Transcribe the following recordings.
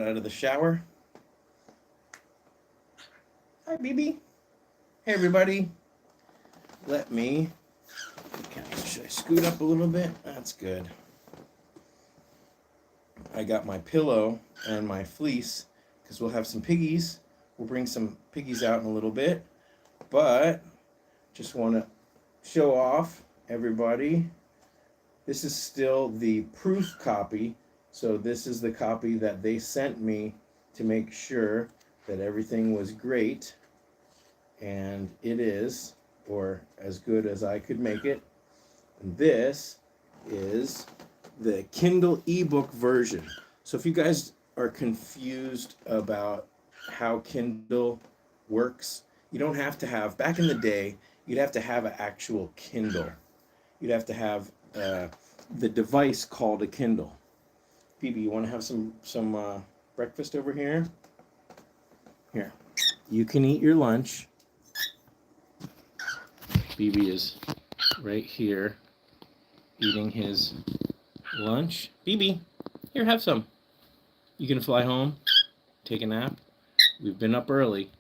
out of the shower. Hi, BB. Hey, everybody. Let me. Should I scoot up a little bit? That's good. I got my pillow and my fleece because we'll have some piggies. We'll bring some piggies out in a little bit, but just want to show off everybody. This is still the proof copy. So this is the copy that they sent me to make sure that everything was great. And it is, or as good as I could make it. And this is the Kindle ebook version. So if you guys are confused about how Kindle works, you don't have to have, back in the day, you'd have to have an actual Kindle. You'd have to have the device called a Kindle. Phoebe, you want to have some breakfast over here? Here. You can eat your lunch. Phoebe is right here eating his lunch. Phoebe, here, have some. You can fly home, take a nap. We've been up early.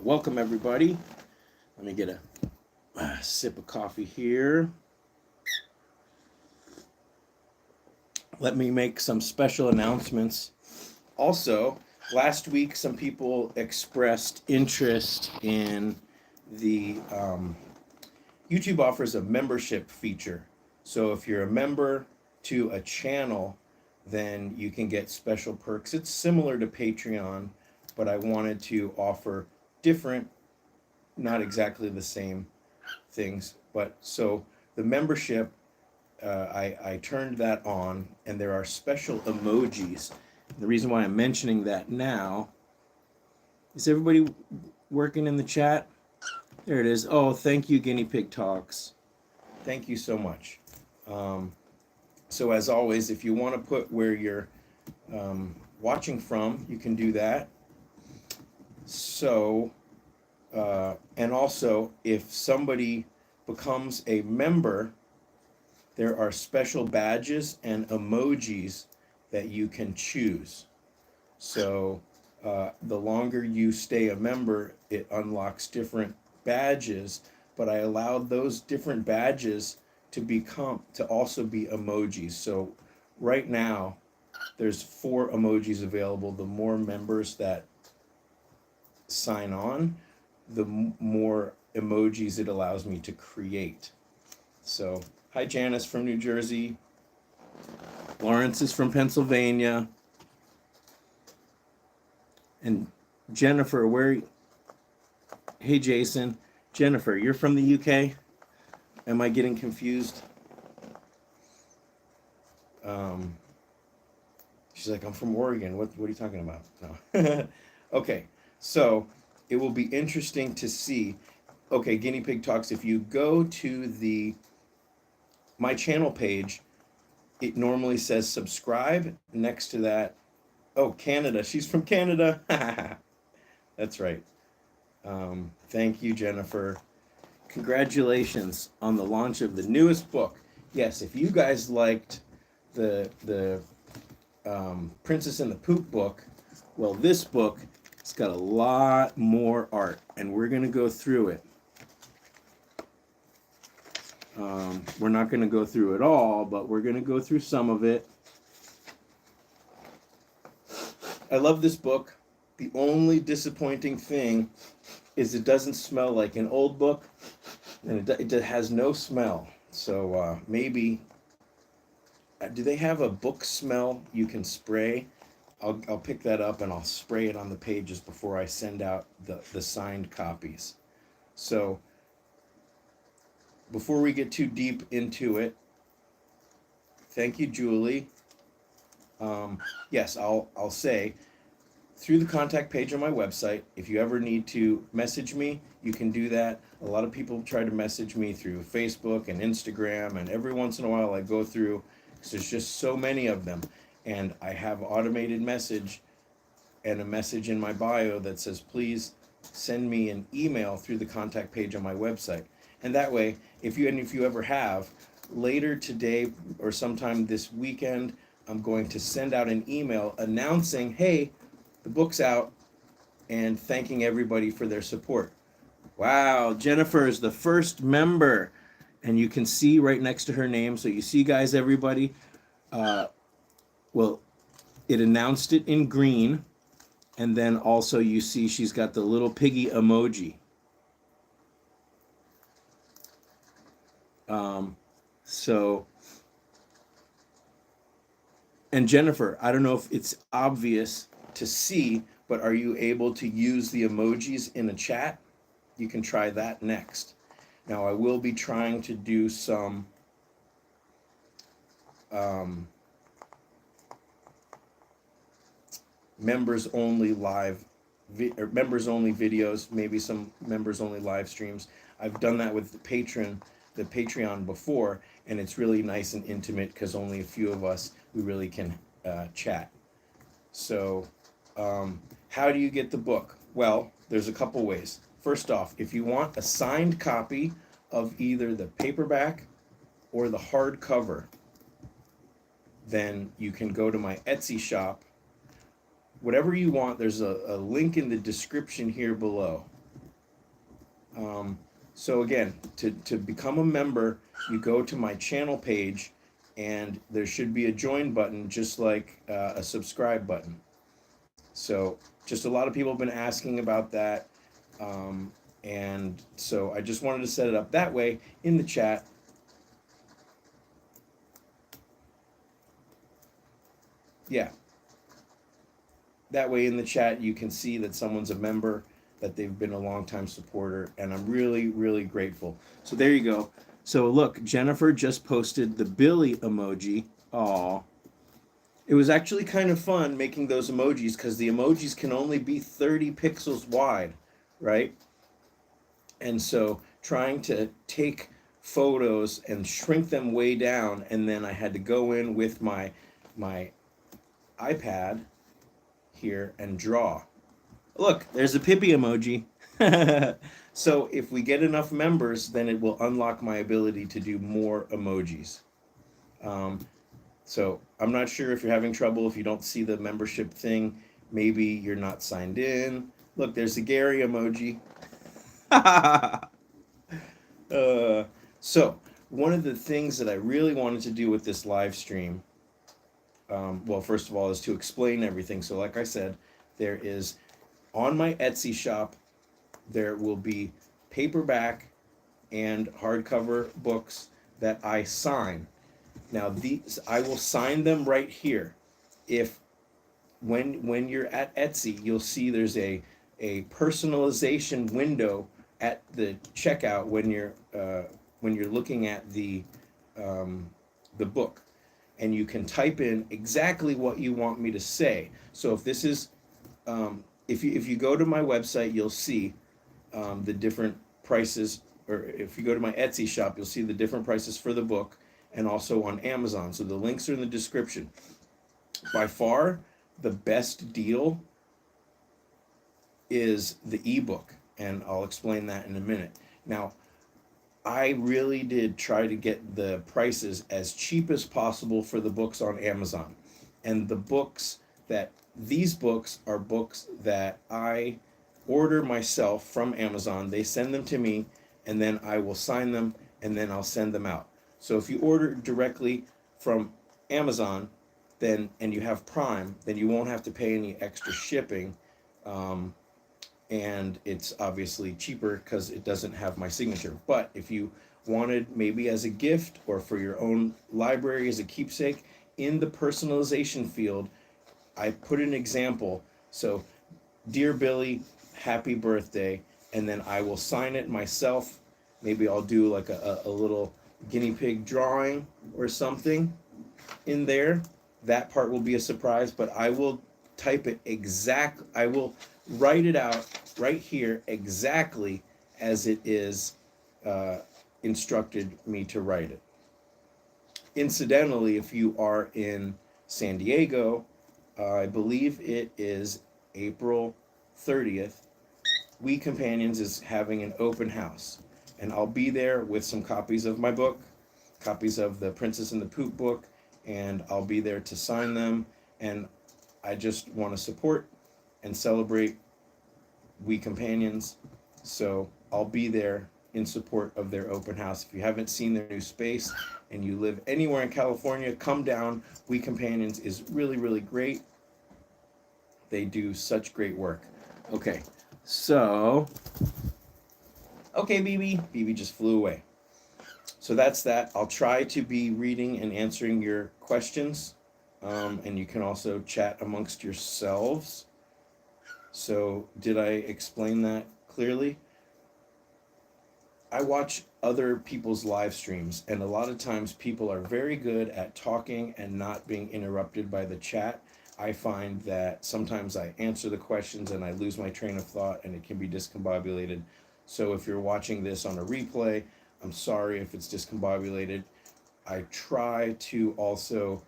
Welcome, everybody. Let me get a sip of coffee here. Let me make some special announcements. Also, last week some people expressed interest in the YouTube offers a membership feature. So if you're a member to a channel, then you can get special perks. It's similar to Patreon, but I wanted to offer different, not exactly the same things. But so the membership, I turned that on, and there are special emojis. The reason why I'm mentioning that now is everybody working in the chat? There it is. Oh, thank you, Guinea Pig Talks. Thank you so much. So as always, if you want to put where you're watching from, you can do that. So, and also, if somebody becomes a member, there are special badges and emojis that you can choose. So the longer you stay a member, it unlocks different badges, but I allowed those different badges to also be emojis. So right now, there's 4 emojis available. The more members that sign on, the more emojis it allows me to create. So, hi Janice from New Jersey. Lawrence is from Pennsylvania. And Jennifer, hey Jason. Jennifer, you're from the UK? Am I getting confused? She's like, I'm from Oregon. What are you talking about? No. Okay, so it will be interesting to see. Okay, Guinea Pig Talks, if you go to my channel page, it normally says subscribe. Next to that, oh, Canada. She's from Canada. That's right. Thank you, Jennifer. Congratulations on the launch of the newest book. Yes, if you guys liked the Princess and the Poop book, well, this book, it's got a lot more art, and we're going to go through it. We're not going to go through it all, but we're going to go through some of it. I love this book. The only disappointing thing is it doesn't smell like an old book, and it has no smell. So maybe, do they have a book smell you can spray? I'll pick that up and I'll spray it on the pages before I send out the signed copies. So before we get too deep into it, thank you, Julie. Yes, I'll say, through the contact page on my website, if you ever need to message me, you can do that. A lot of people try to message me through Facebook and Instagram, and every once in a while I go through, because there's just so many of them, and I have automated message and a message in my bio that says, please send me an email through the contact page on my website. And that way, if you ever have later today or sometime this weekend, I'm going to send out an email announcing, hey, the book's out, and thanking everybody for their support. Wow, Jennifer is the first member, and you can see right next to her name. So you see, guys, everybody. Well, it announced it in green, and then also you see she's got the little piggy emoji. So, and Jennifer, I don't know if it's obvious to see, but are you able to use the emojis in a chat? You can try that next. Now, I will be trying to do some members only live or members only videos, maybe some members only live streams. I've done that with the Patreon before, and it's really nice and intimate because only a few of us, we really can chat. So how do you get the book? Well, there's a couple ways. First off, if you want a signed copy of either the paperback or the hardcover, then you can go to my Etsy shop. Whatever you want, there's a link in the description here below. So again, to become a member, you go to my channel page, and there should be a join button, just like a subscribe button. So just a lot of people have been asking about that. And so I just wanted to set it up that way in the chat. Yeah. That way in the chat you can see that someone's a member, that they've been a long-time supporter, and I'm really, really grateful. So there you go. So look, Jennifer just posted the Billy emoji. Aw. It was actually kind of fun making those emojis because the emojis can only be 30 pixels wide, right? And so trying to take photos and shrink them way down, and then I had to go in with my iPad here and draw. Look, there's a Pippi emoji. So if we get enough members, then it will unlock my ability to do more emojis. So I'm not sure if you're having trouble, if you don't see the membership thing, maybe you're not signed in. Look, there's a Gary emoji. So one of the things that I really wanted to do with this live stream, well, first of all, is to explain everything. So like I said, there is, on my Etsy shop, there will be paperback and hardcover books that I sign. Now these, I will sign them right here. If when you're at Etsy, you'll see there's a personalization window at the checkout when you're looking at the book, and you can type in exactly what you want me to say. So if this is if you go to my website, you'll see the different prices, or if you go to my Etsy shop, you'll see the different prices for the book, and also on Amazon. So the links are in the description. By far, the best deal is the ebook, and I'll explain that in a minute. Now, I really did try to get the prices as cheap as possible for the books on Amazon. And these books are books that I order myself from Amazon. They send them to me, and then I will sign them, and then I'll send them out. So if you order directly from Amazon, then, and you have Prime, then you won't have to pay any extra shipping. And it's obviously cheaper because it doesn't have my signature. But if you wanted maybe as a gift or for your own library as a keepsake, in the personalization field, I put an example. So, dear Billy, happy birthday, and then I will sign it myself. Maybe I'll do like a little guinea pig drawing or something in there. That part will be a surprise, but I will type it I will write it out right here exactly as it is instructed me to write it. Incidentally, if you are in San Diego, I believe it is April 30th, We Companions is having an open house, and I'll be there with some copies of my book. copies of the Princess and the Poop book, and I'll be there to sign them. And I just want to support and celebrate We Companions, so I'll be there in support of their open house. If you haven't seen their new space and you live anywhere in California, come down. We Companions is really, really great. They do such great work. Okay, so, okay, BB just flew away. So that's that. I'll try to be reading and answering your questions, and you can also chat amongst yourselves. So did I explain that clearly? I watch other people's live streams, and a lot of times people are very good at talking and not being interrupted by the chat. I find that sometimes I answer the questions and I lose my train of thought, and it can be discombobulated. So if you're watching this on a replay, I'm sorry if it's discombobulated. I try to also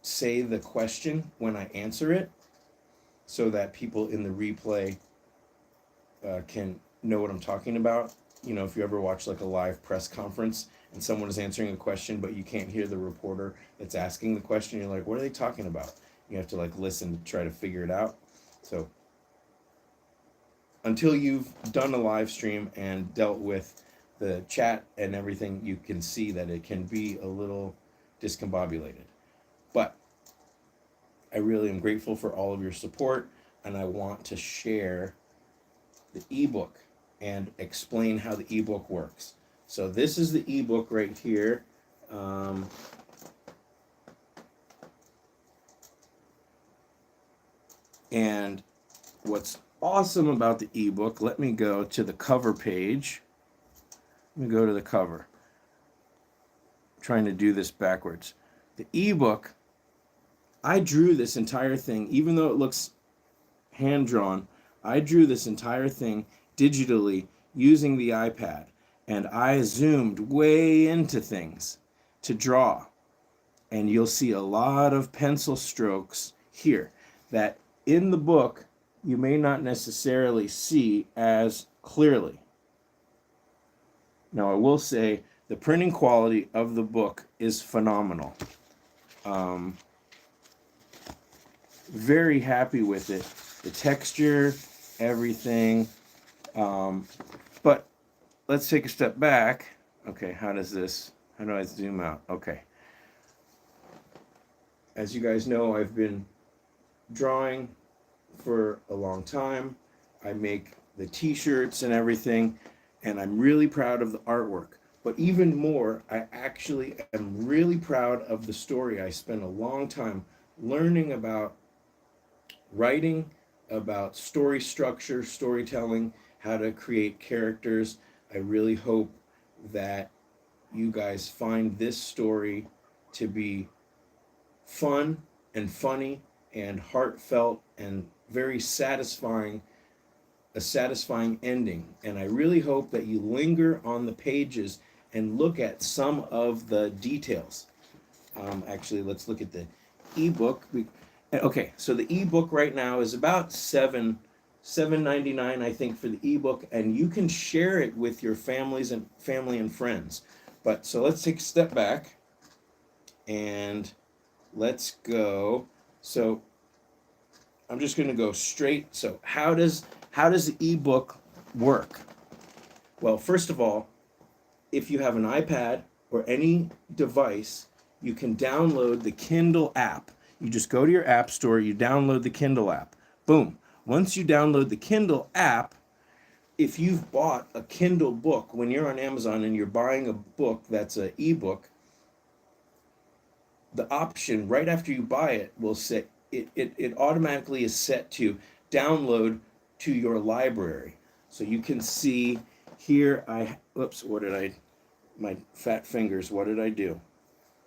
say the question when I answer it, so that people in the replay can know what I'm talking about. You know, if you ever watch like a live press conference and someone is answering a question, but you can't hear the reporter that's asking the question, you're like, what are they talking about? You have to like listen to try to figure it out. So until you've done a live stream and dealt with the chat and everything, you can see that it can be a little discombobulated. But I really am grateful for all of your support, and I want to share the ebook and explain how the ebook works. So this is the ebook right here. And what's awesome about the ebook, let me go to the cover page. Let me go to the cover. I'm trying to do this backwards. The ebook, I drew this entire thing, even though it looks hand-drawn, I drew this entire thing digitally using the iPad, and I zoomed way into things to draw. And you'll see a lot of pencil strokes here that in the book you may not necessarily see as clearly. Now, I will say the printing quality of the book is phenomenal. Very happy with it. The texture, everything. But let's take a step back. Okay, how do I zoom out? Okay. As you guys know, I've been drawing for a long time. I make the t-shirts and everything, and I'm really proud of the artwork. But even more, I actually am really proud of the story. I spent a long time learning about writing, about story structure, storytelling, how to create characters. I really hope that you guys find this story to be fun and funny and heartfelt and very satisfying, a satisfying ending. And I really hope that you linger on the pages and look at some of the details. Actually, let's look at the ebook. Okay, so the ebook right now is about $7.99, I think, for the ebook, and you can share it with your family and friends. But so let's take a step back and let's go. So I'm just going to go straight. So how does the ebook work? Well, first of all, if you have an iPad or any device, you can download the Kindle app. You just go to your app store, you download the Kindle app. Boom. Once you download the Kindle app, if you've bought a Kindle book, when you're on Amazon and you're buying a book that's an ebook, the option right after you buy it will set it automatically is set to download to your library. So you can see here my fat fingers, what did I do?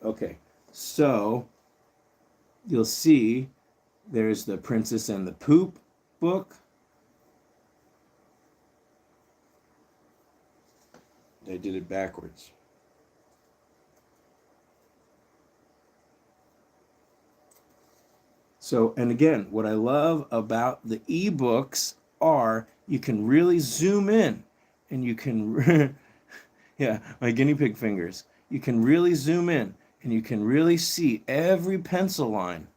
Okay, so you'll see there's the Princess and the Poop book. I did it backwards. So, and again, what I love about the ebooks are you can really zoom in and you can Yeah, my guinea pig fingers. You can really zoom in and you can really see every pencil line.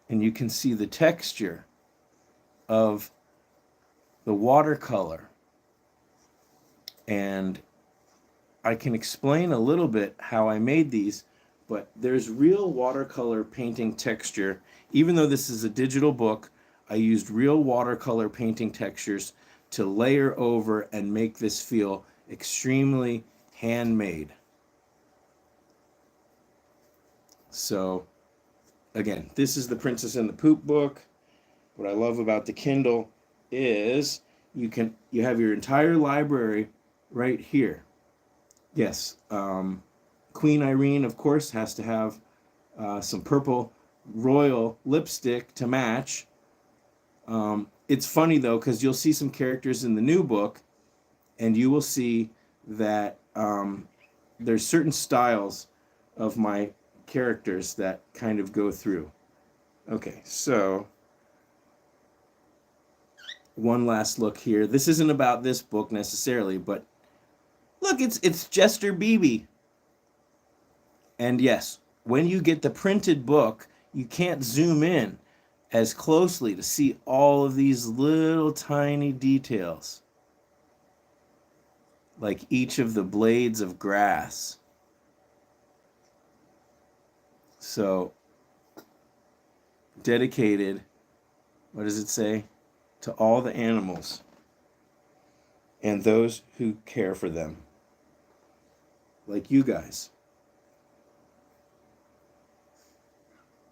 And you can see the texture of the watercolor. And I can explain a little bit how I made these, but there's real watercolor painting texture. Even though this is a digital book, I used real watercolor painting textures to layer over and make this feel extremely handmade. So again, this is the Princess and the Poop book. What I love about the Kindle is you have your entire library right here. Yes, Queen Irene, of course, has to have some purple royal lipstick to match. It's funny though, because you'll see some characters in the new book, and you will see that there's certain styles of my characters that kind of go through. Okay, so one last look here. This isn't about this book necessarily, but look, it's Jester Beebe. And yes, when you get the printed book, you can't zoom in as closely to see all of these little tiny details, like each of the blades of grass. So, dedicated, what does it say? To all the animals and those who care for them, like you guys.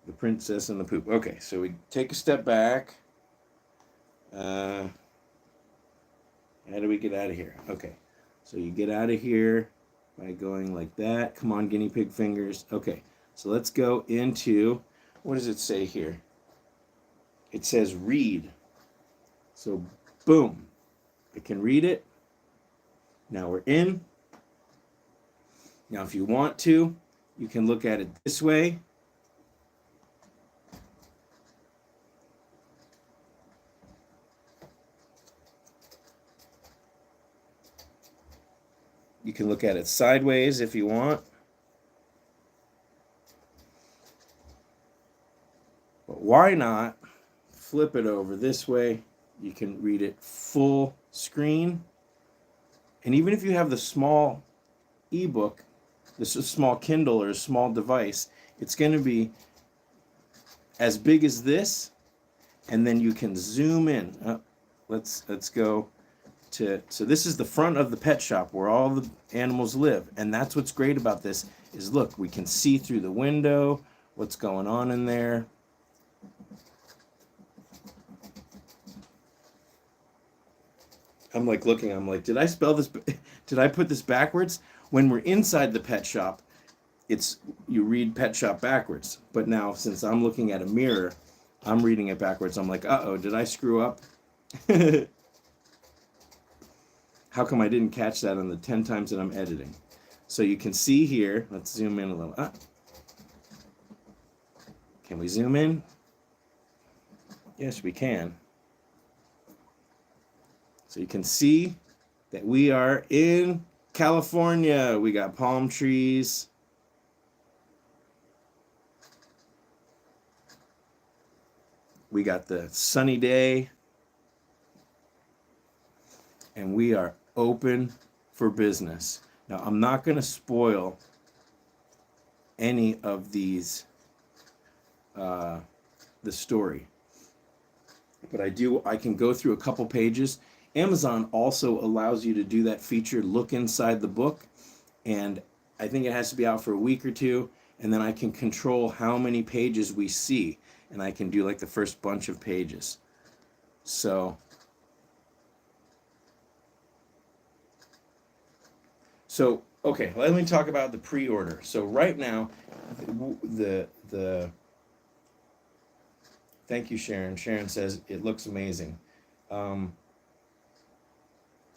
The Princess and the Poop. Okay, so we take a step back. How do we get out of here? Okay, so you get out of here by going like that. Come on, guinea pig fingers. Okay, so let's go into, what does it say here? It says read. So boom, I can read it. Now we're in. Now if you want to, you can look at it this way. You can look at it sideways if you want. But why not flip it over this way? You can read it full screen. And even if you have the small eBook, this is a small Kindle or a small device, it's going to be as big as this, and then you can zoom in. Let's go to, so this is the front of the pet shop where all the animals live, and that's what's great about this is look, we can see through the window what's going on in there. I'm like looking, I'm like, did I spell this, did I put this backwards? When we're inside the pet shop, it's, you read pet shop backwards. But now, since I'm looking at a mirror, I'm reading it backwards. I'm like, uh-oh, did I screw up? How come I didn't catch that on the 10 times that I'm editing? So you can see here, let's zoom in a little. Can we zoom in? Yes, we can. So you can see that we are in California. We got palm trees. We got the sunny day. And we are open for business. Now, I'm not going to spoil any of these, the story. But I can go through a couple pages. Amazon also allows you to do that feature, look inside the book. And I think it has to be out for a week or two. And then I can control how many pages we see. And I can do like the first bunch of pages. So okay, let me talk about the pre-order. So right now, the thank you, Sharon. Sharon says it looks amazing.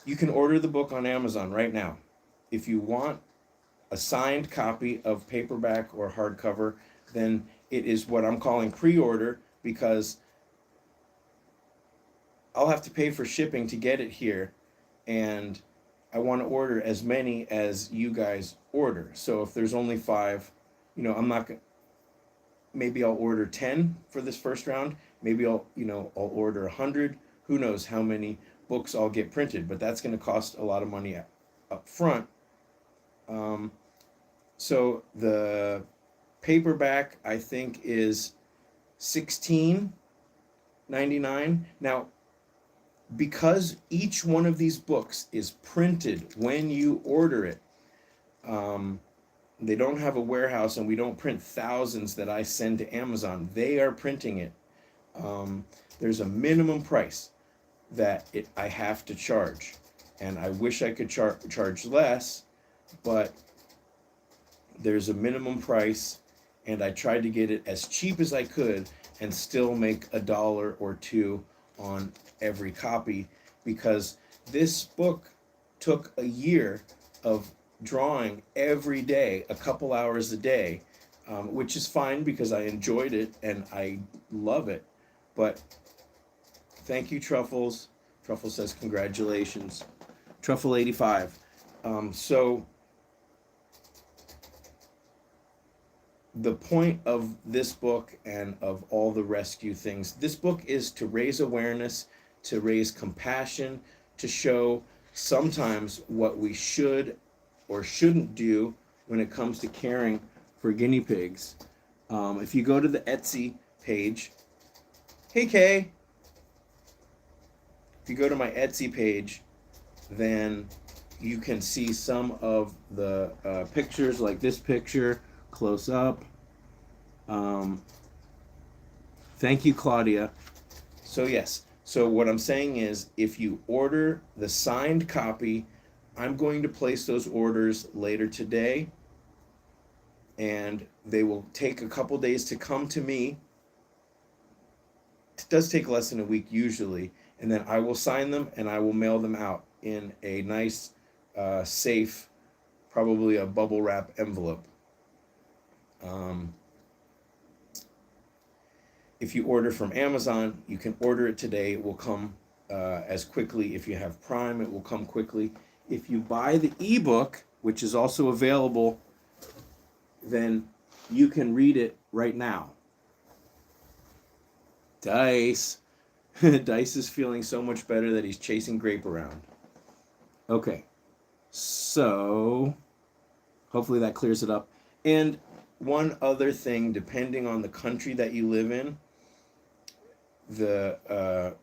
You can order the book on Amazon right now. If you want a signed copy of paperback or hardcover, then it is what I'm calling pre-order, because I'll have to pay for shipping to get it here, and I want to order as many as you guys order. So if there's only 5, I'm not going. Maybe I'll order 10 for this first round. Maybe I'll order 100. Who knows how many books I'll get printed? But that's going to cost a lot of money up front. Um, so the paperback, I think, is $16.99. Now, because each one of these books is printed when you order it, they don't have a warehouse, and we don't print thousands that I send to Amazon. They are printing it. There's a minimum price that I have to charge, and I wish I could charge less, but there's a minimum price, and I tried to get it as cheap as I could and still make $1 or $2 on every copy, because this book took a year of drawing every day, a couple hours a day, which is fine because I enjoyed it and I love it. But thank you, Truffles. Truffle says congratulations. Truffle 85. So the point of this book and of all the rescue things, this book is to raise awareness, to raise compassion, to show sometimes what we should or shouldn't do when it comes to caring for guinea pigs. If you go to the Etsy page, hey Kay, if you go to my Etsy page, then you can see some of the pictures, like this picture, close up. Thank you, Claudia. So yes, so what I'm saying is, if you order the signed copy, I'm going to place those orders later today, and they will take a couple days to come to me. It does take less than a week usually, and then I will sign them and I will mail them out in a nice, safe, probably a bubble wrap envelope. If you order from Amazon, you can order it today. It will come as quickly. If you have Prime, it will come quickly. If you buy the ebook, which is also available, then you can read it right now. Dice. Dice is feeling so much better that he's chasing Grape around. Okay. So hopefully that clears it up. And one other thing, depending on the country that you live in, the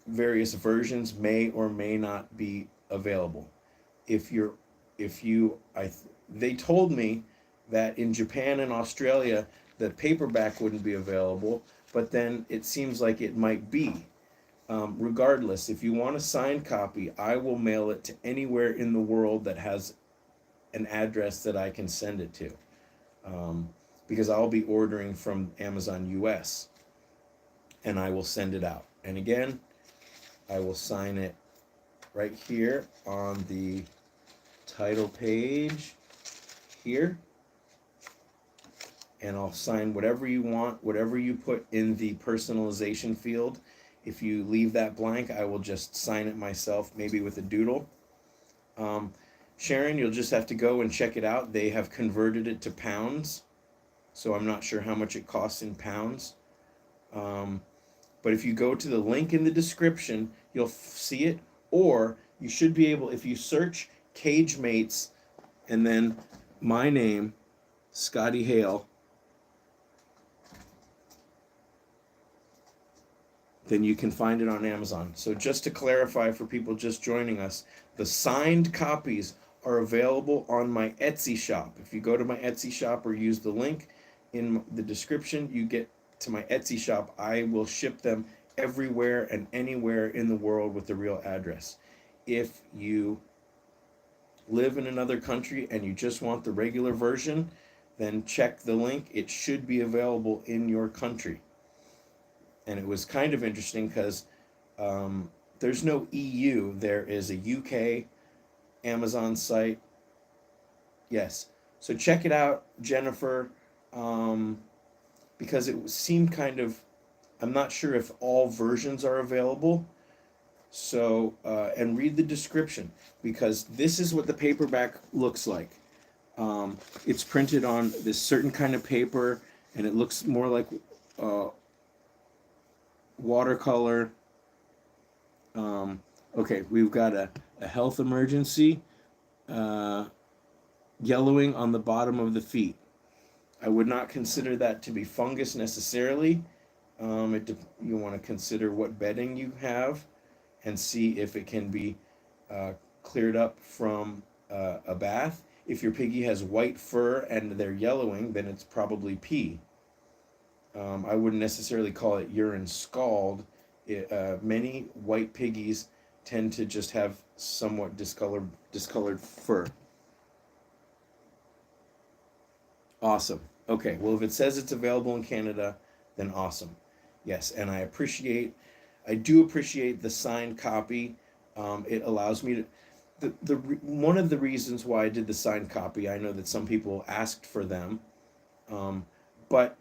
various versions may or may not be available. They told me that in Japan and Australia the paperback wouldn't be available, but then it seems like it might be. Regardless, if you want a signed copy, I will mail it to anywhere in the world that has an address that I can send it to, because I'll be ordering from Amazon US, and I will send it out. And again, I will sign it right here on the title page here, and I'll sign whatever you want, whatever you put in the personalization field. If you leave that blank, I will just sign it myself, maybe with a doodle. Sharon, you'll just have to go and check it out. They have converted it to pounds, so I'm not sure how much it costs in pounds. But if you go to the link in the description, you'll see it. Or you should be able, if you search Cage Mates and then my name, Scotty Hale, then you can find it on Amazon. So just to clarify for people just joining us, the signed copies are available on my Etsy shop. If you go to my Etsy shop or use the link in the description, you get to my Etsy shop. I will ship them everywhere and anywhere in the world with the real address. If you live in another country and you just want the regular version, then check the link. It should be available in your country. And it was kind of interesting because there's no EU. There is a UK Amazon site. Yes. So check it out, Jennifer, because it seemed kind of, I'm not sure if all versions are available. So, and read the description, because this is what the paperback looks like. It's printed on this certain kind of paper, and it looks more like watercolor. Okay, we've got a health emergency, yellowing on the bottom of the feet. I would not consider that to be fungus necessarily. You want to consider what bedding you have and see if it can be cleared up from a bath. If your piggy has white fur and they're yellowing, then it's probably pee. I wouldn't necessarily call it urine scald. Many white piggies tend to just have somewhat discolored fur. Awesome. Okay, well, if it says it's available in Canada, then awesome. Yes, and I do appreciate the signed copy. It allows me to, one of the reasons why I did the signed copy, I know that some people asked for them, but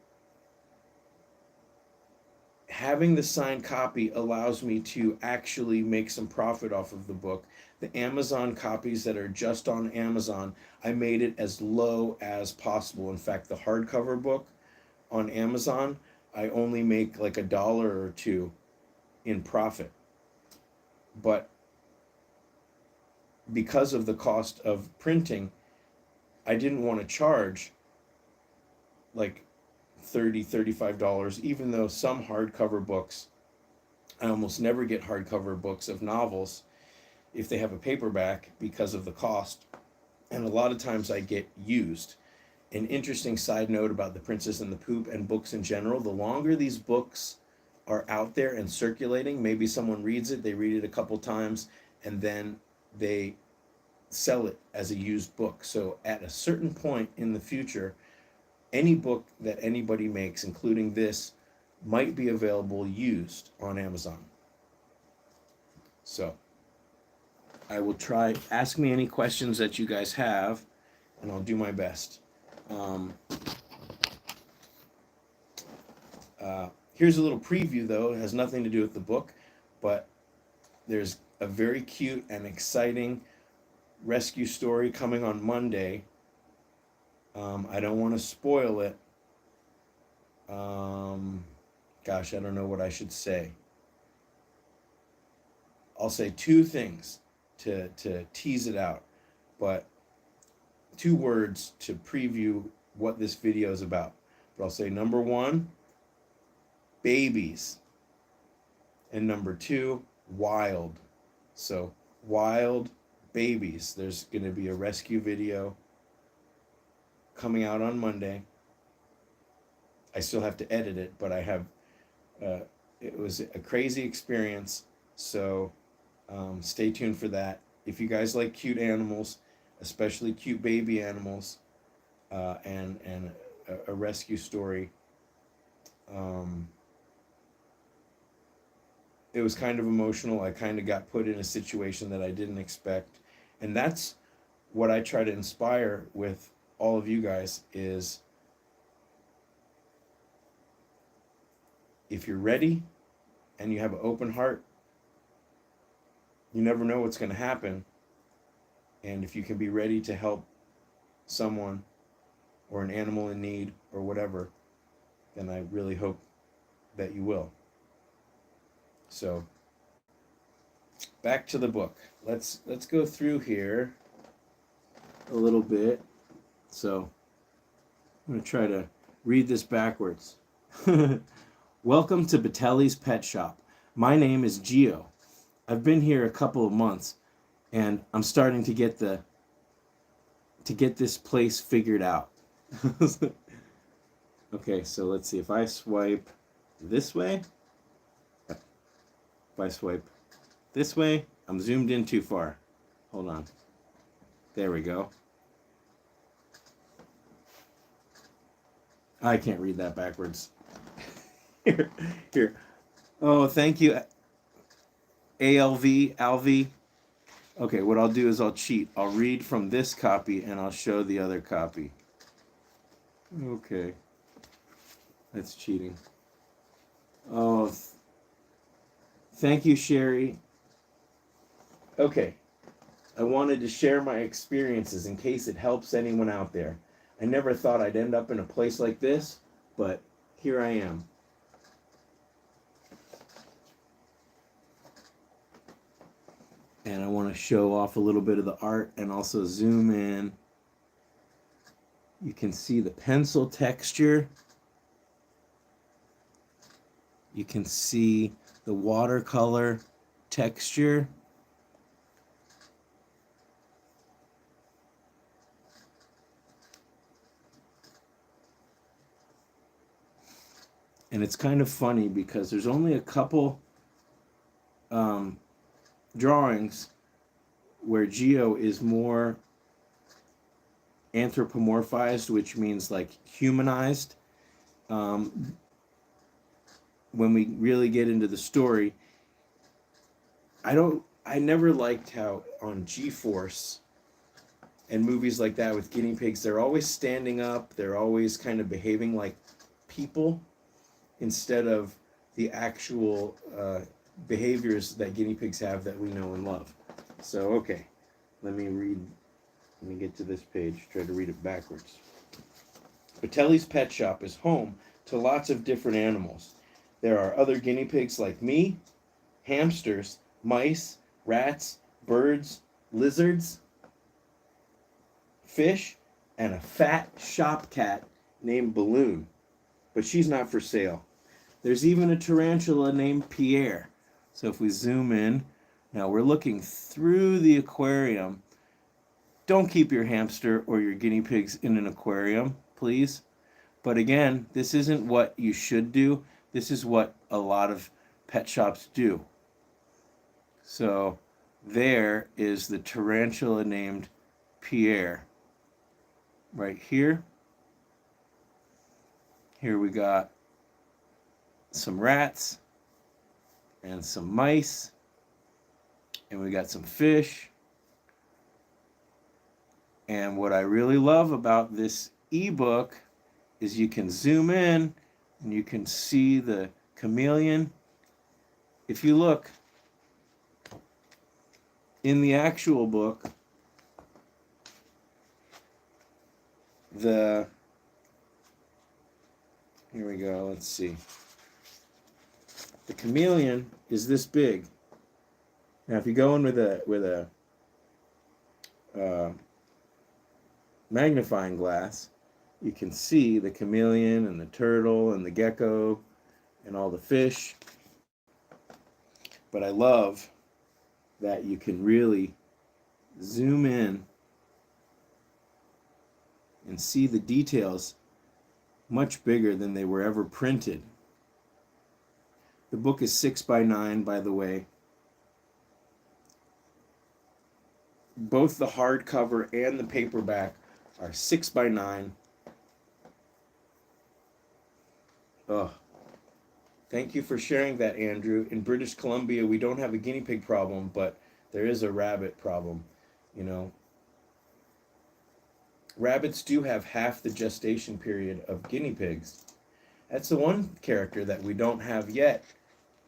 having the signed copy allows me to actually make some profit off of the book. The Amazon copies that are just on Amazon, I made it as low as possible. In fact, the hardcover book on Amazon, I only make like $1 or $2 in profit. But because of the cost of printing, I didn't want to charge like $35, even though some hardcover books, I almost never get hardcover books of novels if they have a paperback because of the cost. And a lot of times I get used. An interesting side note about The Princess and the Poop and books in general, the longer these books are out there and circulating, maybe someone reads it, they read it a couple times, and then they sell it as a used book. So at a certain point in the future, any book that anybody makes, including this, might be available used on Amazon. So I will try, ask me any questions that you guys have, and I'll do my best. Here's a little preview, though. It has nothing to do with the book, but there's a very cute and exciting rescue story coming on Monday. I don't want to spoil it. Gosh, I don't know what I should say. I'll say two things to tease it out, but 2 words to preview what this video is about. But I'll say number 1, babies, and number 2, wild. So wild babies. There's going to be a rescue video coming out on Monday. I still have to edit it, but I have, it was a crazy experience, so stay tuned for that. If you guys like cute animals, especially cute baby animals, and a rescue story, it was kind of emotional. I kind of got put in a situation that I didn't expect, and that's what I try to inspire with all of you guys is, if you're ready and you have an open heart, you never know what's going to happen. And if you can be ready to help someone or an animal in need or whatever, then I really hope that you will. So back to the book. Let's go through here a little bit. So I'm going to try to read this backwards. Welcome to Batelli's Pet Shop. My name is Gio. I've been here a couple of months, and I'm starting to get this place figured out. Okay, so let's see. If I swipe this way, if I swipe this way, I'm zoomed in too far. Hold on. There we go. I can't read that backwards. Here. Oh, thank you, Alv. Okay, what I'll do is I'll cheat. I'll read from this copy and I'll show the other copy. Okay. That's cheating. Oh, thank you, Sherry. Okay, I wanted to share my experiences in case it helps anyone out there. I never thought I'd end up in a place like this, but here I am. And I want to show off a little bit of the art and also zoom in. You can see the pencil texture. You can see the watercolor texture. And it's kind of funny because there's only a couple drawings where Geo is more anthropomorphized, which means like humanized. When we really get into the story, I never liked how on G-Force and movies like that with guinea pigs, they're always standing up, they're always kind of behaving like people instead of the actual behaviors that guinea pigs have that we know and love. So, okay, let me get to this page, try to read it backwards. Batelli's Pet Shop is home to lots of different animals. There are other guinea pigs like me, hamsters, mice, rats, birds, lizards, fish, and a fat shop cat named Balloon. But she's not for sale. There's even a tarantula named Pierre. So if we zoom in, now we're looking through the aquarium. Don't keep your hamster or your guinea pigs in an aquarium, please. But again, this isn't what you should do. This is what a lot of pet shops do. So there is the tarantula named Pierre. Right here. Here we got some rats and some mice, and we got some fish. And what I really love about this ebook is you can zoom in and you can see the chameleon. If you look in the actual book, here we go, let's see. The chameleon is this big. Now if you go in with a magnifying glass, you can see the chameleon and the turtle and the gecko and all the fish. But I love that you can really zoom in and see the details much bigger than they were ever printed. The book is 6x9, by the way. Both the hardcover and the paperback are 6x9. Oh, thank you for sharing that, Andrew. In British Columbia, we don't have a guinea pig problem, but there is a rabbit problem. You know, rabbits do have half the gestation period of guinea pigs. That's the one character that we don't have yet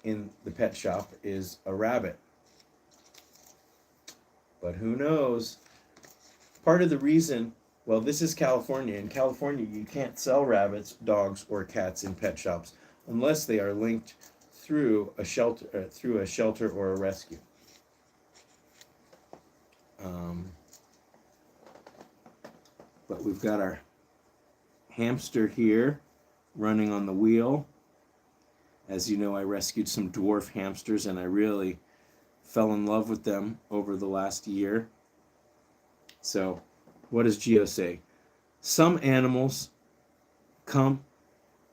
in the pet shop is a rabbit. But who knows? Part of the reason, well, this is California. In California, you can't sell rabbits, dogs, or cats in pet shops unless they are linked through a shelter or a rescue. But we've got our hamster here running on the wheel. As you know, I rescued some dwarf hamsters and I really fell in love with them over the last year. So, what does Geo say? Some animals come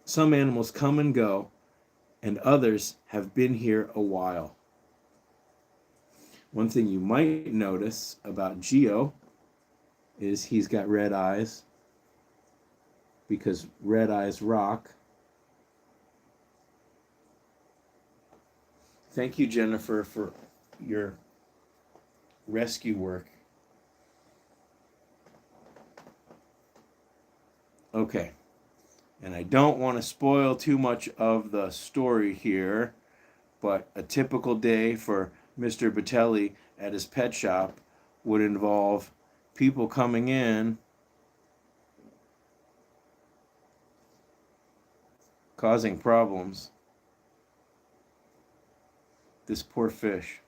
and go, and others have been here a while. One thing you might notice about Geo is he's got red eyes, because red eyes rock. Thank you, Jennifer, for your rescue work. Okay, and I don't want to spoil too much of the story here, but a typical day for Mr. Batelli at his pet shop would involve people coming in, causing problems. This poor fish.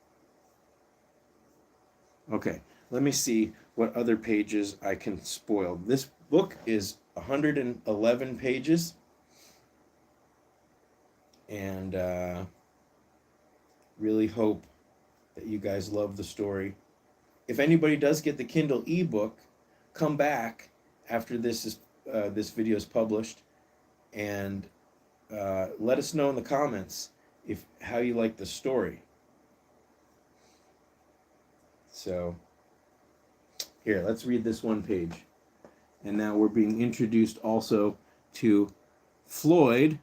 Okay, let me see what other pages I can spoil. This book is 111 pages, and really hope that you guys love the story. If anybody does get the Kindle ebook, come back after this video is published, and let us know in the comments how you like the story. So here, let's read this one page. And now we're being introduced also to Floyd.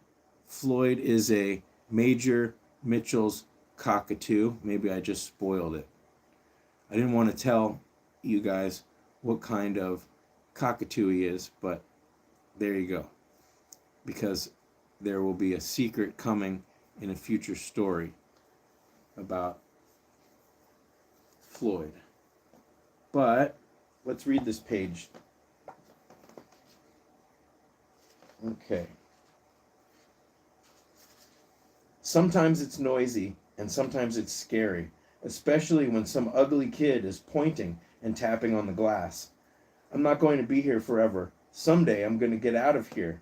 Floyd is a Major Mitchell's cockatoo. Maybe I just spoiled it. I didn't want to tell you guys what kind of cockatoo he is, but there you go. Because there will be a secret coming in a future story about Floyd. But let's read this page. Okay. Sometimes it's noisy and sometimes it's scary, especially when some ugly kid is pointing and tapping on the glass. I'm not going to be here forever. Someday I'm going to get out of here.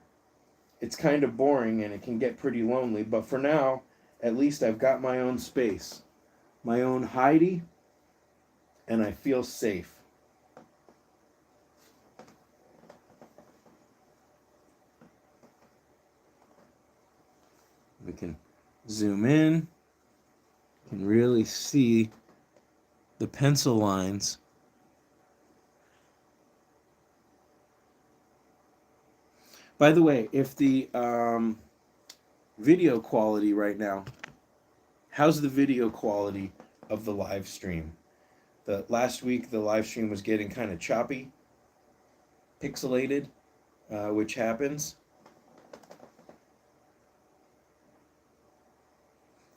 It's kind of boring and it can get pretty lonely, but for now, at least I've got my own space, my own Heidi, and I feel safe. We can zoom in, can really see the pencil lines. By the way, if the video quality right now, how's the video quality of the live stream? Last week, the live stream was getting kind of choppy, pixelated, which happens.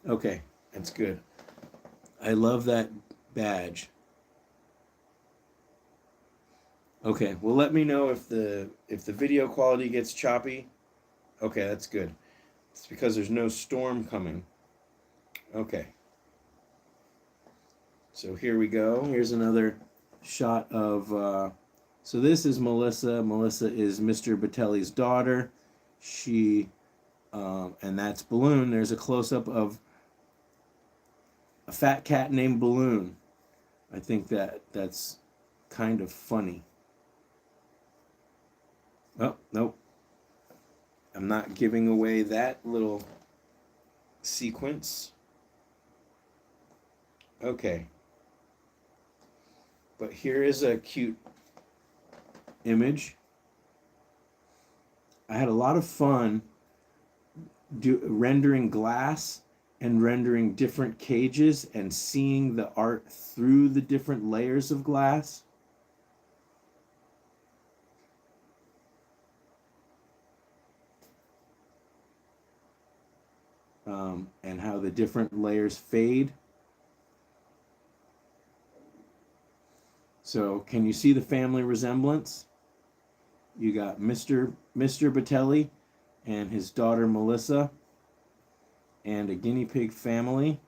Okay, that's good. I love that badge. Okay, well, let me know if the video quality gets choppy. Okay, that's good. It's because there's no storm coming. Okay. So here we go. Here's another shot of, so this is Melissa. Melissa is Mr. Batelli's daughter. She, and that's Balloon. There's a close-up of a fat cat named Balloon. I think that's kind of funny. Oh, nope. I'm not giving away that little sequence. Okay. But here is a cute image. I had a lot of fun rendering glass and rendering different cages and seeing the art through the different layers of glass. And how the different layers fade. So can you see the family resemblance? You got Mr. Batelli and his daughter Melissa and a guinea pig family.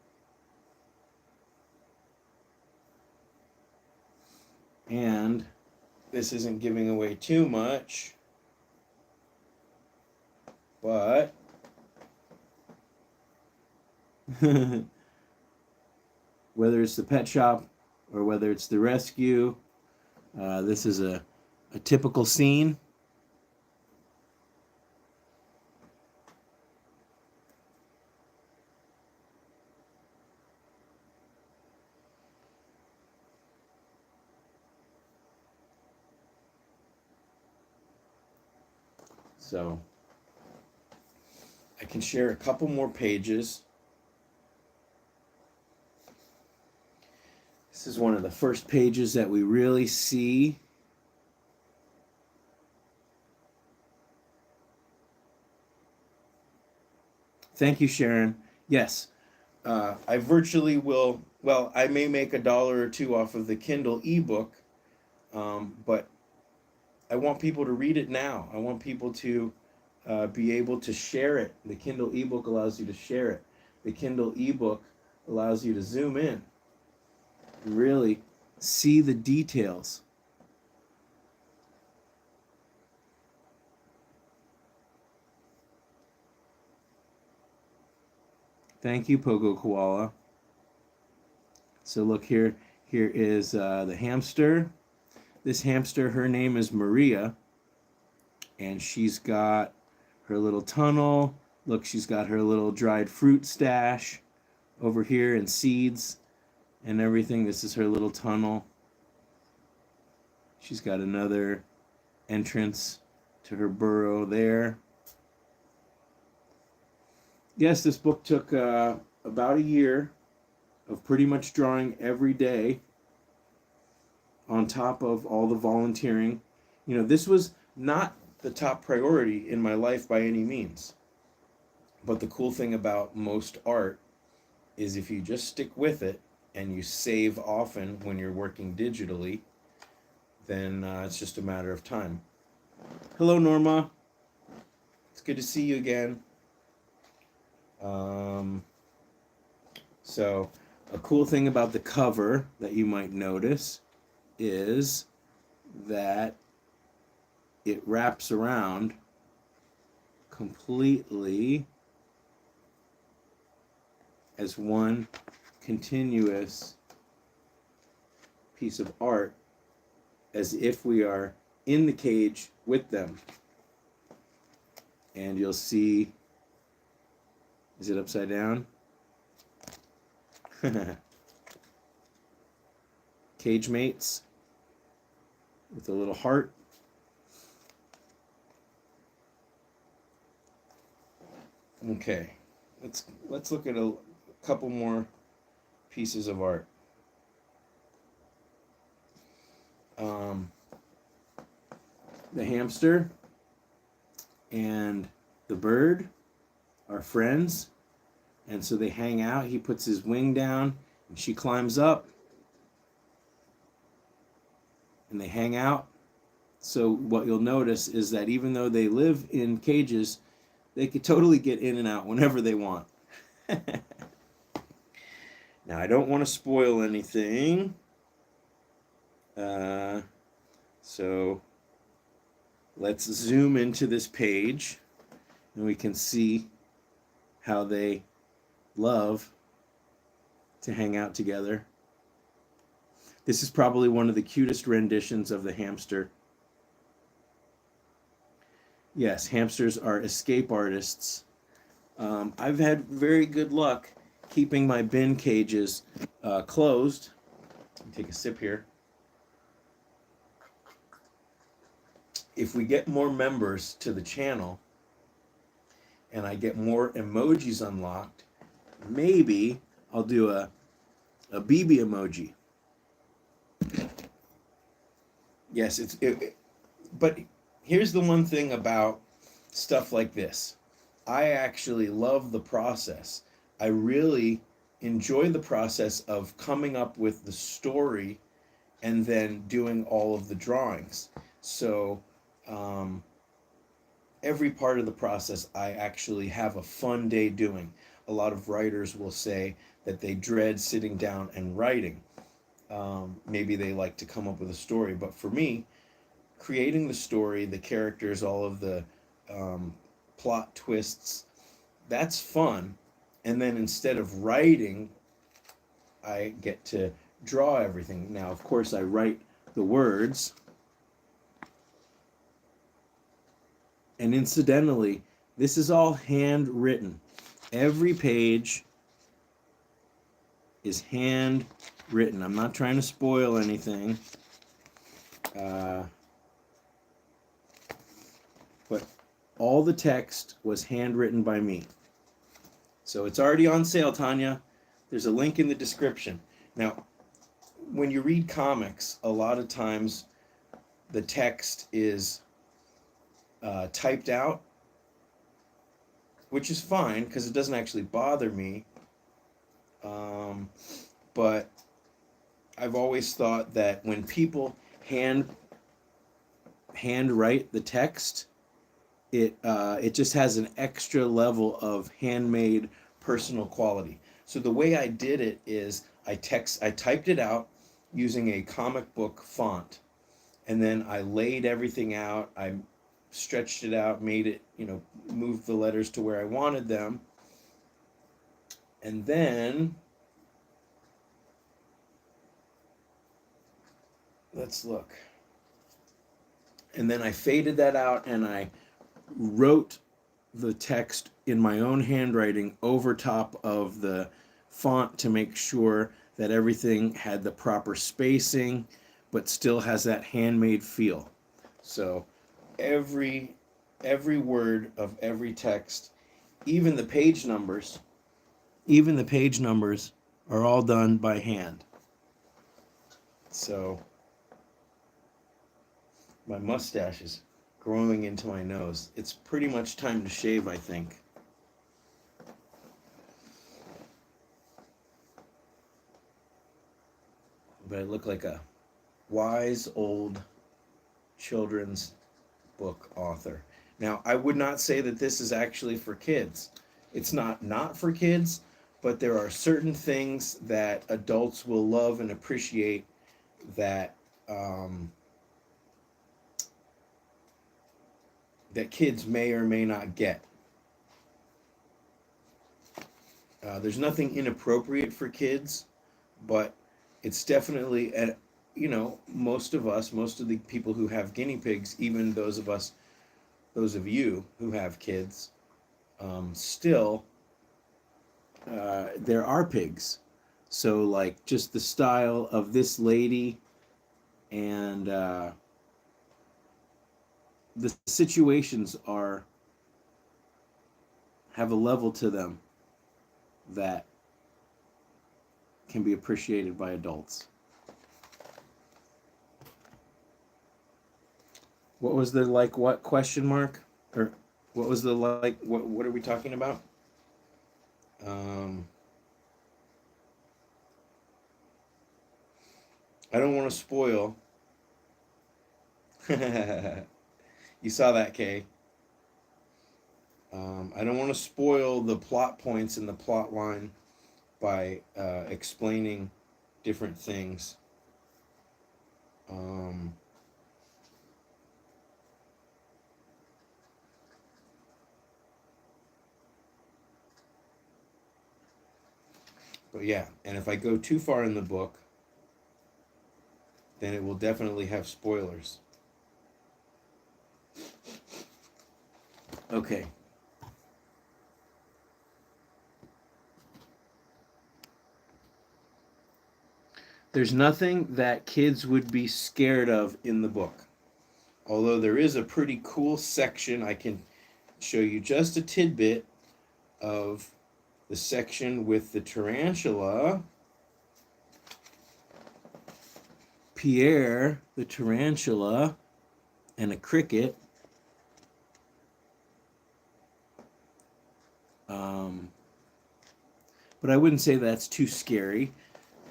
And this isn't giving away too much, but whether it's the pet shop or whether it's the rescue, this is a typical scene. So I can share a couple more pages. This is one of the first pages that we really see. Thank you, Sharon. Yes, I virtually will well, I may make $1 or $2 off of the Kindle ebook, but I want people to read it now. I want people to be able to share it. The Kindle ebook allows you to share it. The Kindle ebook allows you to zoom in and really see the details. Thank you, Pogo Koala. So look here. Here is the hamster. This hamster, her name is Maria, and she's got her little tunnel. Look, she's got her little dried fruit stash over here and seeds and everything. This is her little tunnel. She's got another entrance to her burrow there. Yes, this book took about a year of pretty much drawing every day on top of all the volunteering. You know, this was not the top priority in my life by any means. But the cool thing about most art is if you just stick with it and you save often when you're working digitally, then it's just a matter of time. Hello, Norma. It's good to see you again. So a cool thing about the cover that you might notice is that it wraps around completely as one continuous piece of art, as if we are in the cage with them. And you'll see, is it upside down? Cage mates with a little heart. Okay, let's look at a couple more pieces of art. The hamster and the bird are friends, and so they hang out. He puts his wing down and she climbs up, and they hang out. So what you'll notice is that even though they live in cages, they could totally get in and out whenever they want. Now, I don't want to spoil anything, so let's zoom into this page and we can see how they love to hang out together. This is probably one of the cutest renditions of the hamster. Yes, hamsters are escape artists. I've had very good luck keeping my bin cages closed. Let me take a sip here. If we get more members to the channel and I get more emojis unlocked, maybe I'll do a BB emoji. Yes, but here's the one thing about stuff like this. I actually love the process. I really enjoy the process of coming up with the story and then doing all of the drawings. So every part of the process I actually have a fun day doing. A lot of writers will say that they dread sitting down and writing. Maybe they like to come up with a story, but for me, creating the story, the characters, all of the plot twists, that's fun. And then instead of writing, I get to draw everything. Now, of course, I write the words. And incidentally, this is all handwritten. Every page is handwritten. I'm not trying to spoil anything. But all the text was handwritten by me. So it's already on sale, Tanya. There's a link in the description. Now, when you read comics, a lot of times the text is typed out, which is fine because it doesn't actually bother me. but I've always thought that when people handwrite the text, it just has an extra level of handmade personal quality. So the way I did it is I typed it out using a comic book font, and then I laid everything out. I stretched it out, made it, moved the letters to where I wanted them, and then let's look. And then I faded that out and I wrote the text in my own handwriting over top of the font to make sure that everything had the proper spacing but still has that handmade feel. So every word of every text, even the page numbers are all done by hand. So my mustache is growing into my nose. It's pretty much time to shave, I think. But I look like a wise old children's book author. Now, I would not say that this is actually for kids. It's not for kids, but there are certain things that adults will love and appreciate that that kids may or may not get. There's nothing inappropriate for kids, but it's definitely, most of the people who have guinea pigs, even those of you who have kids, still, there are pigs. So, like, just the style of this lady and the situations have a level to them that can be appreciated by adults. What was the what question mark? Or what was the what are we talking about? I don't want to spoil. You saw that, Kay. I don't want to spoil the plot points in the plot line by explaining different things. But yeah, and if I go too far in the book, then it will definitely have spoilers. Okay. There's nothing that kids would be scared of in the book. Although there is a pretty cool section, I can show you just a tidbit of the section with the tarantula. Pierre, the tarantula, and a cricket. But I wouldn't say that's too scary.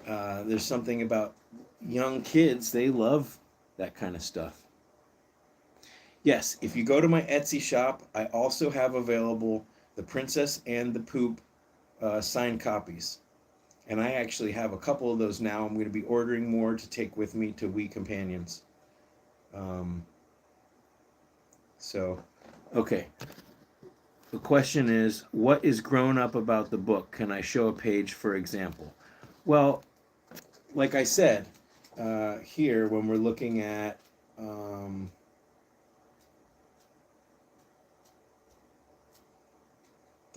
There's something about young kids, they love that kind of stuff. Yes, if you go to my Etsy shop, I also have available the Princess and the Poop signed copies. And I actually have a couple of those now. I'm going to be ordering more to take with me to We Companions. Okay. The question is, what is grown up about the book? Can I show a page, for example? Well, like I said, here, when we're looking at the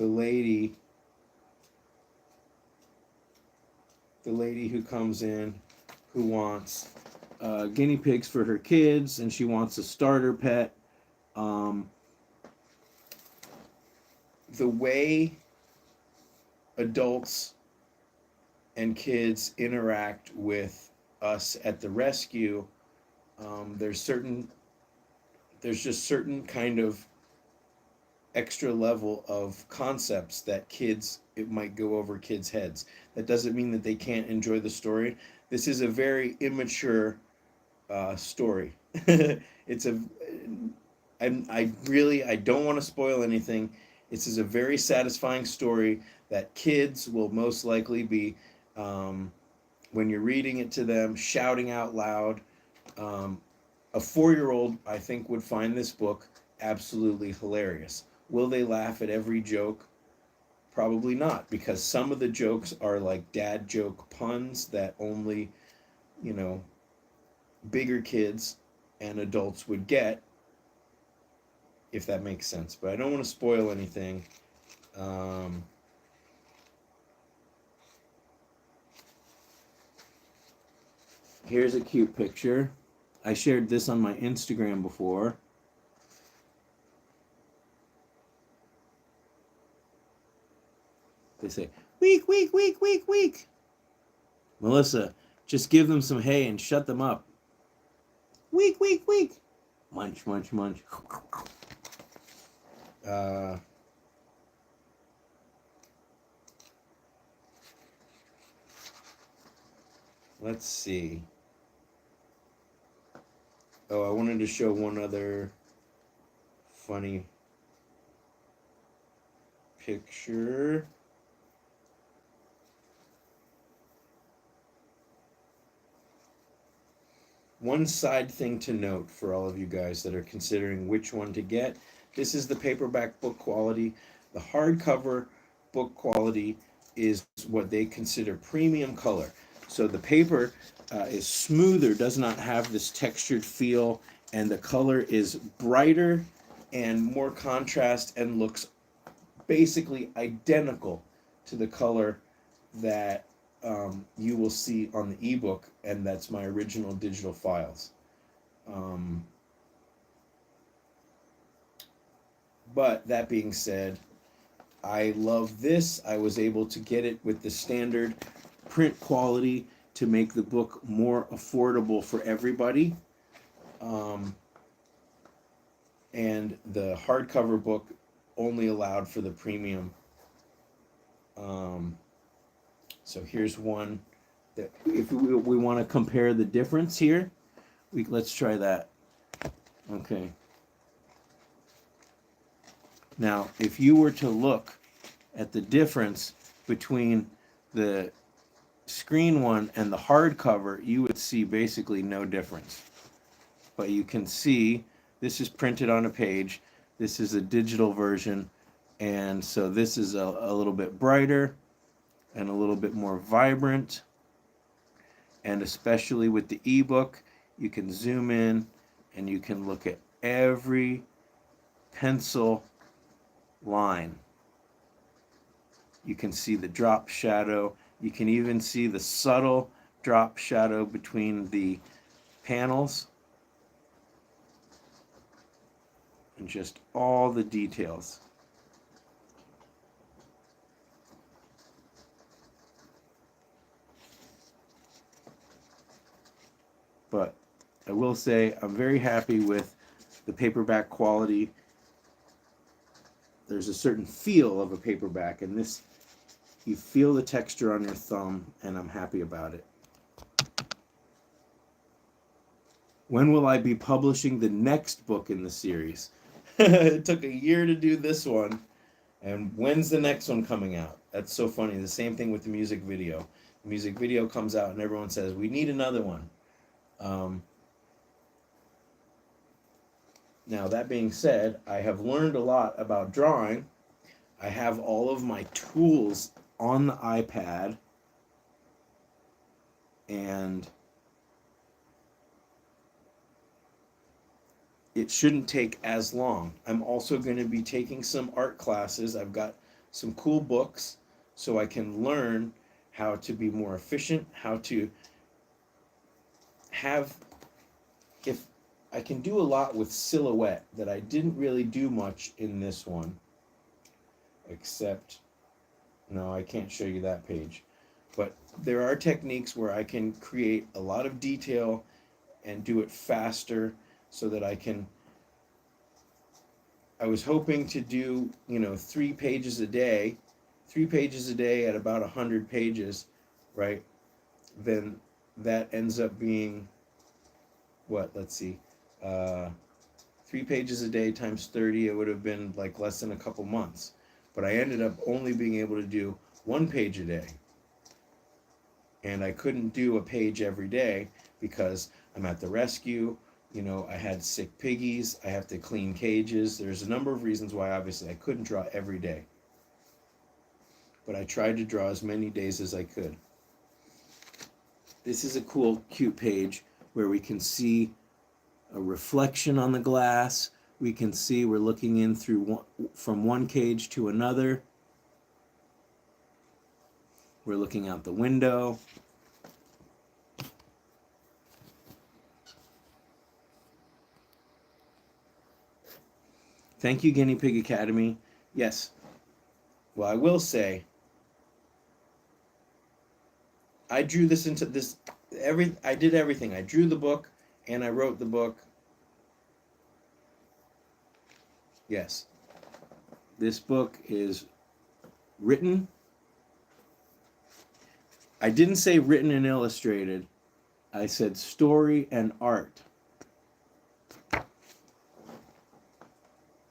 lady who comes in, who wants guinea pigs for her kids, and she wants a starter pet. The way adults and kids interact with us at the rescue, there's just certain kind of extra level of concepts that it might go over kids' heads. That doesn't mean that they can't enjoy the story. This is a very immature story. It's a I don't want to spoil anything. This is a very satisfying story that kids will most likely be, when you're reading it to them, shouting out loud. A 4-year-old, I think, would find this book absolutely hilarious. Will they laugh at every joke? Probably not, because some of the jokes are like dad joke puns that only, you know, bigger kids and adults would get, if that makes sense. But I don't want to spoil anything. Here's a cute picture. I shared this on my Instagram before. They say, weak, weak, weak, weak, weak. Melissa, just give them some hay and shut them up. Weak, weak, weak. Munch, munch, munch. Let's see. Oh, I wanted to show one other funny picture. One side thing to note for all of you guys that are considering which one to get. This is the paperback book quality. The hardcover book quality is what they consider premium color. So the paper is smoother, does not have this textured feel, and the color is brighter and more contrast and looks basically identical to the color that you will see on the ebook, and that's my original digital files. But that being said, I love this. I was able to get it with the standard print quality to make the book more affordable for everybody. And the hardcover book only allowed for the premium. So here's one that if we want to compare the difference here, let's try that. Okay. Now, if you were to look at the difference between the screen one and the hardcover, you would see basically no difference. But you can see this is printed on a page. This is a digital version. And so this is a little bit brighter and a little bit more vibrant. And especially with the ebook, you can zoom in and you can look at every pencil line. You can see the drop shadow. You can even see the subtle drop shadow between the panels. And just all the details. But I will say I'm very happy with the paperback quality. There's a certain feel of a paperback, and this, you feel the texture on your thumb, and I'm happy about it. When will I be publishing the next book in the series? It took a year to do this one, and when's the next one coming out? That's so funny. The same thing with the music video. The music video comes out and everyone says, we need another one. Now, that being said, I have learned a lot about drawing. I have all of my tools on the iPad, and it shouldn't take as long. I'm also going to be taking some art classes. I've got some cool books so I can learn how to be more efficient, how to have, if I can do a lot with silhouette that I didn't really do much in this one, except, no, I can't show you that page. But there are techniques where I can create a lot of detail and do it faster so that I I was hoping to do, 3 pages a day, 3 pages a day at about 100 pages, right? Then that ends up being what? Let's see. Uh, 3 pages a day times 30, it would have been like less than a couple months. But I ended up only being able to do 1 page a day. And I couldn't do a page every day because I'm at the rescue. I had sick piggies. I have to clean cages. There's a number of reasons why, obviously, I couldn't draw every day. But I tried to draw as many days as I could. This is a cool, cute page where we can see a reflection on the glass. We can see we're looking in from one cage to another. We're looking out the window. Thank you, Guinea Pig Academy. Yes. Well, I will say, I drew this into this. I did everything. I drew the book and I wrote the book. Yes. This book is written. I didn't say written and illustrated. I said story and art.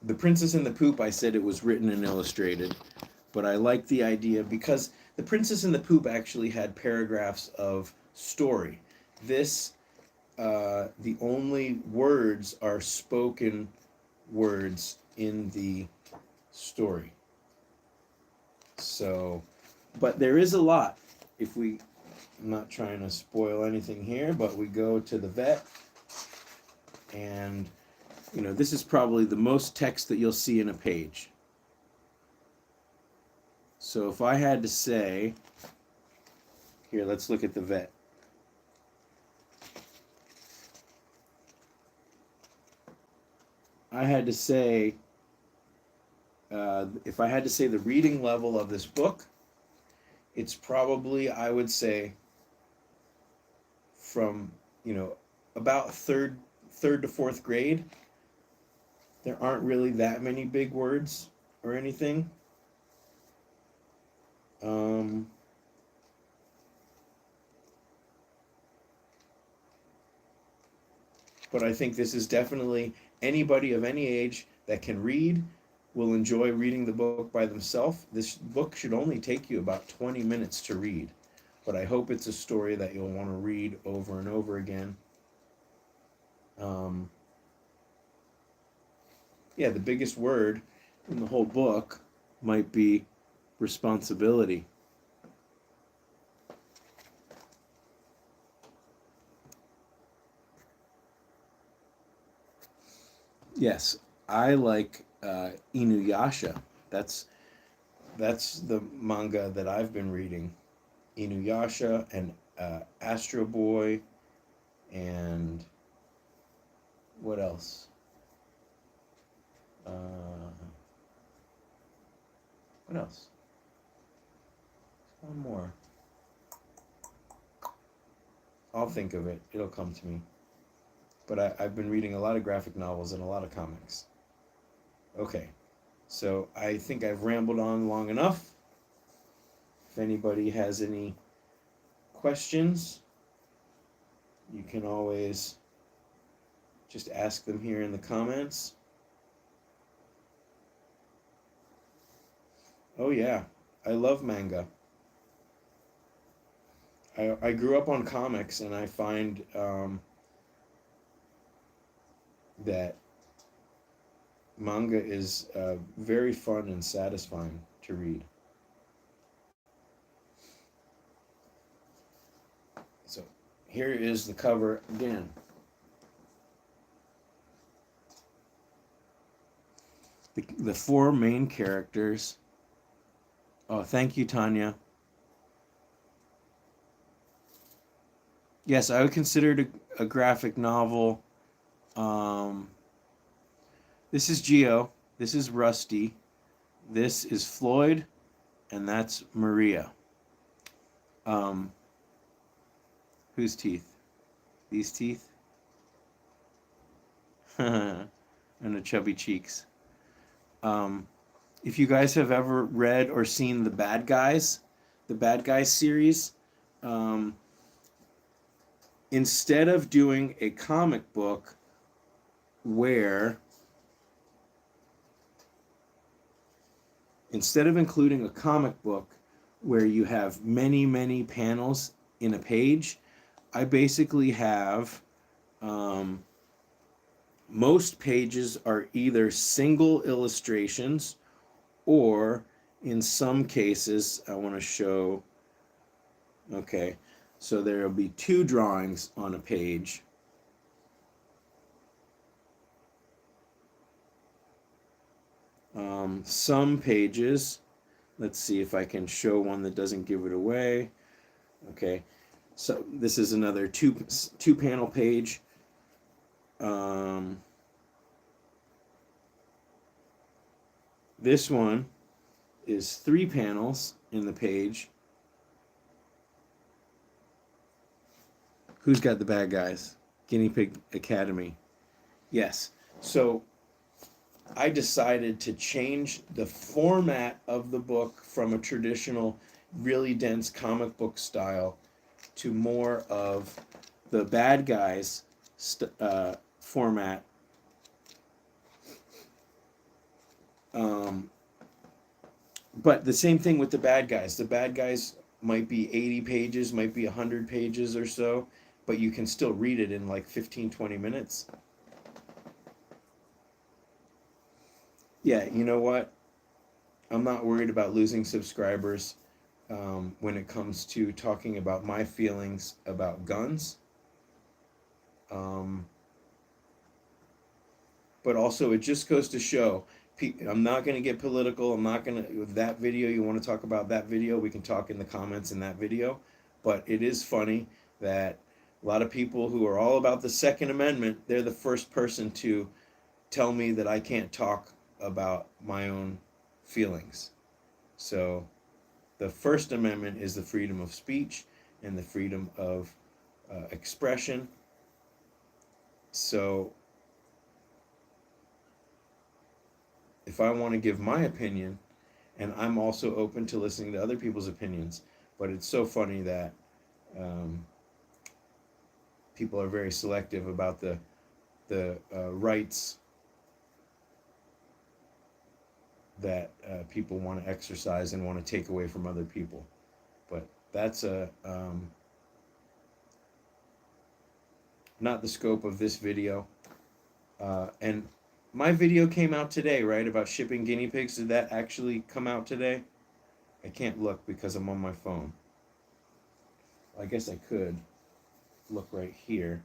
The Princess and the Poop, I said it was written and illustrated. But I like the idea because the Princess and the Poop actually had paragraphs of story. This, the only words are spoken words in the story. So, but there is a lot. I'm not trying to spoil anything here, but we go to the vet, and this is probably the most text that you'll see in a page. So if I had to say, here, let's look at the vet. I had to say, if I had to say the reading level of this book, it's probably, I would say, from, about third to fourth grade. There aren't really that many big words or anything. But I think this is definitely anybody of any age that can read will enjoy reading the book by themselves. This book should only take you about 20 minutes to read. But I hope it's a story that you'll want to read over and over again. Yeah, the biggest word in the whole book might be responsibility. Yes, I like Inuyasha. That's the manga that I've been reading. Inuyasha and Astro Boy, and what else? What else? One more. I'll think of it. It'll come to me. But I've been reading a lot of graphic novels and a lot of comics. Okay, so I think I've rambled on long enough. If anybody has any questions, you can always just ask them here in the comments. Oh yeah, I love manga. I grew up on comics, and I find that manga is very fun and satisfying to read. So here is the cover again. The 4 main characters. Oh, thank you, Tanya. Yes, I would consider it a graphic novel. This is Geo. This is Rusty. This is Floyd, and that's Maria. Whose teeth? These teeth? And the chubby cheeks. If you guys have ever read or seen the Bad Guys series, um, instead of doing a comic book where, instead of including a comic book where you have many, many panels in a page, I basically have most pages are either single illustrations, or in some cases, I want to show, okay, so there will be 2 drawings on a page. Some pages, let's see if I can show one that doesn't give it away. Okay, so this is another two panel page. This one is 3 panels in the page. Who's got the Bad Guys? Guinea Pig Academy. Yes. So I decided to change the format of the book from a traditional, really dense comic book style to more of the Bad Guys format. But the same thing with the Bad Guys. The Bad Guys might be 80 pages, might be 100 pages or so, but you can still read it in like 15, 20 minutes. Yeah, you know what? I'm not worried about losing subscribers when it comes to talking about my feelings about guns. But also, it just goes to show, I'm not going to get political. I'm not going to, that video, you want to talk about that video, we can talk in the comments in that video. But it is funny that a lot of people who are all about the Second Amendment, they're the first person to tell me that I can't talk about my own feelings. So the First Amendment is the freedom of speech and the freedom of expression. So if I want to give my opinion, and I'm also open to listening to other people's opinions, but it's so funny that people are very selective about the rights that people want to exercise and want to take away from other people. But that's not the scope of this video. And my video came out today, right, about shipping guinea pigs. Did that actually come out today? I can't look because I'm on my phone. I guess I could look right here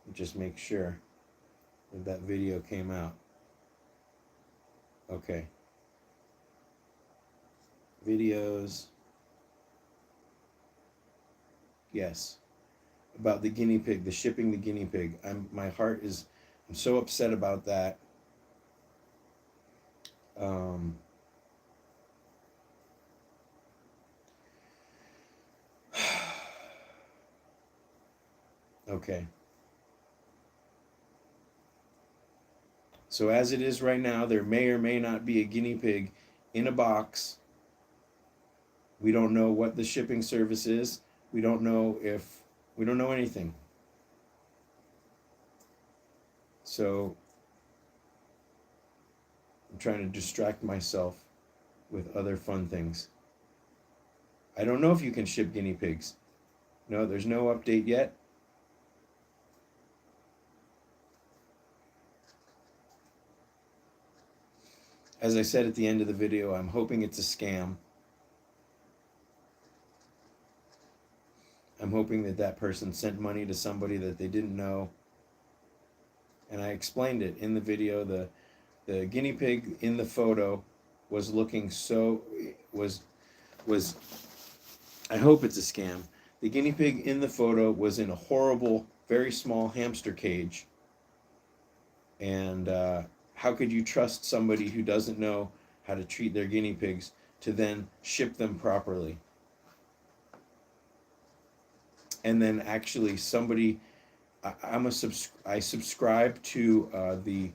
and just make sure that that video came out. Okay. Videos. Yes. About the guinea pig, the shipping the guinea pig. My heart is, I'm so upset about that. Okay. So as it is right now, there may or may not be a guinea pig in a box. We don't know what the shipping service is. We don't know anything. So I'm trying to distract myself with other fun things. I don't know if you can ship guinea pigs. No, there's no update yet. As I said at the end of the video, I'm hoping it's a scam. I'm hoping that that person sent money to somebody that they didn't know. And I explained it in the video. The guinea pig in the photo was looking I hope it's a scam. The guinea pig in the photo was in a horrible, very small hamster cage. And how could you trust somebody who doesn't know how to treat their guinea pigs to then ship them properly? And then actually somebody, I subscribe to the